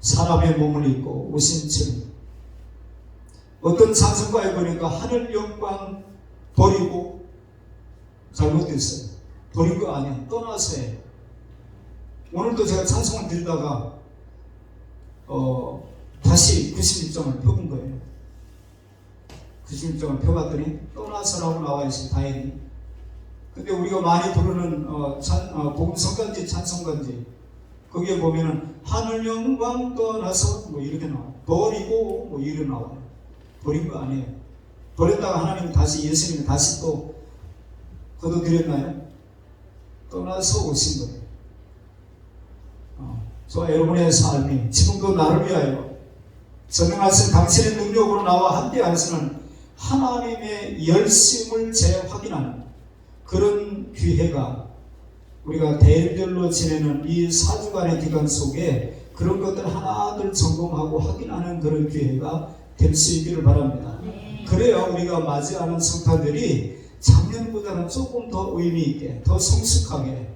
사람의 몸을 입고 오신 주. 어떤 찬송가에 보니까 하늘 영광 버리고 잘못됐어요. 버린 거 아니에요. 떠나서 해요. 오늘도 제가 찬송을 드리다가 다시 96점을 펴본 거예요. 96점을 펴봤더니 떠나서라고 나와 있어요. 다행히. 근데 우리가 많이 부르는 복음 성간지 찬송간지 거기에 보면은 하늘 영광 떠나서 뭐 이렇게 나와요. 버리고 뭐 이렇게 나와요. 버린 거 아니에요. 버렸다가 하나님 다시 예수님이 다시 또 거둬들였나요? 떠나서 오신 거예요. 저와 여러분의 삶이 지금도 나를 위하여 전능하신 당신의 능력으로 나와 함께 하시는 하나님의 열심을 재확인하는 그런 기회가 우리가 대일절로 지내는 이 4주간의 기간 속에 그런 것들 하나둘 점검하고 확인하는 그런 기회가 될 수 있기를 바랍니다. 그래야 우리가 맞이하는 성탄절이 작년보다는 조금 더 의미 있게 더 성숙하게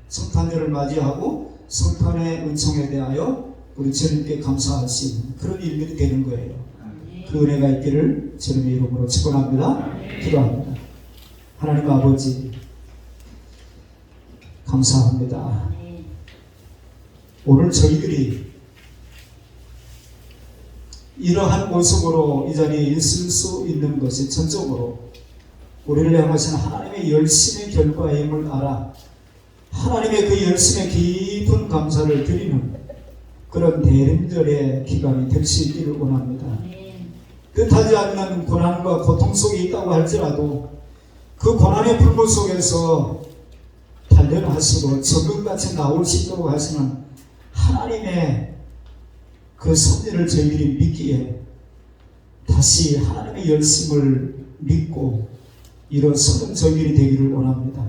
성탄절을 맞이하고 성탄의 은총에 대하여 우리 주님께 감사할 수 있는 그런 일들이 되는 거예요. 그 은혜가 있기를 주님의 이름으로 축원합니다. 기도합니다. 하나님 아버지 감사합니다. 오늘 저희들이 이러한 모습으로 이 자리에 있을 수 있는 것이 전적으로 우리를 향하신 하나님의 열심의 결과임을 알아 하나님의 그 열심의 깊은 감사를 드리는 그런 대림절의 기간이 될 수 있기를 원합니다. 뜻하지 않는 고난과 고통 속에 있다고 할지라도 그 고난의 불물 속에서 단련하시고 적금같이 나올 수 있도록 하시는 하나님의 그 섭리를 저희들이 믿기에 다시 하나님의 열심을 믿고 일어서는 저희들이 되기를 원합니다.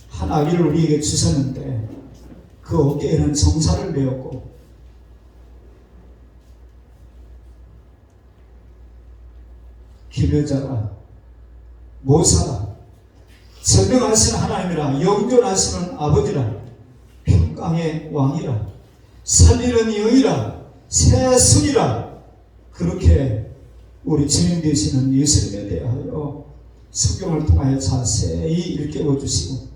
한 아기를 우리에게 주셨는데 그 어깨에는 정사를 메었고 기묘자라 모사라 전능하신 하나님이라 영존하시는 아버지라 평강의 왕이라 살리는 영이라 새순이라 그렇게 우리 주님 되시는 예수님에 대하여 성경을 통하여 자세히 일깨워 주시고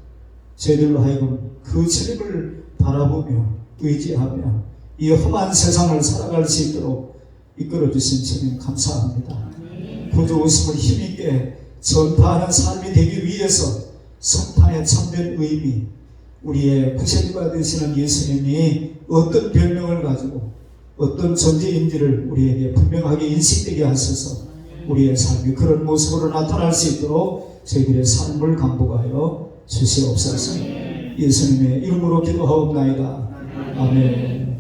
저희들로 하여금 그 주님을 바라보며 의지하며 이 험한 세상을 살아갈 수 있도록 이끌어 주신 주님 감사합니다. 구주 오심을 힘있게 전파하는 삶이 되기 위해서 성탄의 참된 의미, 우리의 구세주가 되시는 예수님이 어떤 별명을 가지고 어떤 존재인지를 우리에게 분명하게 인식되게 하셔서 우리의 삶이 그런 모습으로 나타날 수 있도록 저희들의 삶을 강복하여 주시옵소서. 예수님의 이름으로 기도하옵나이다. 아멘.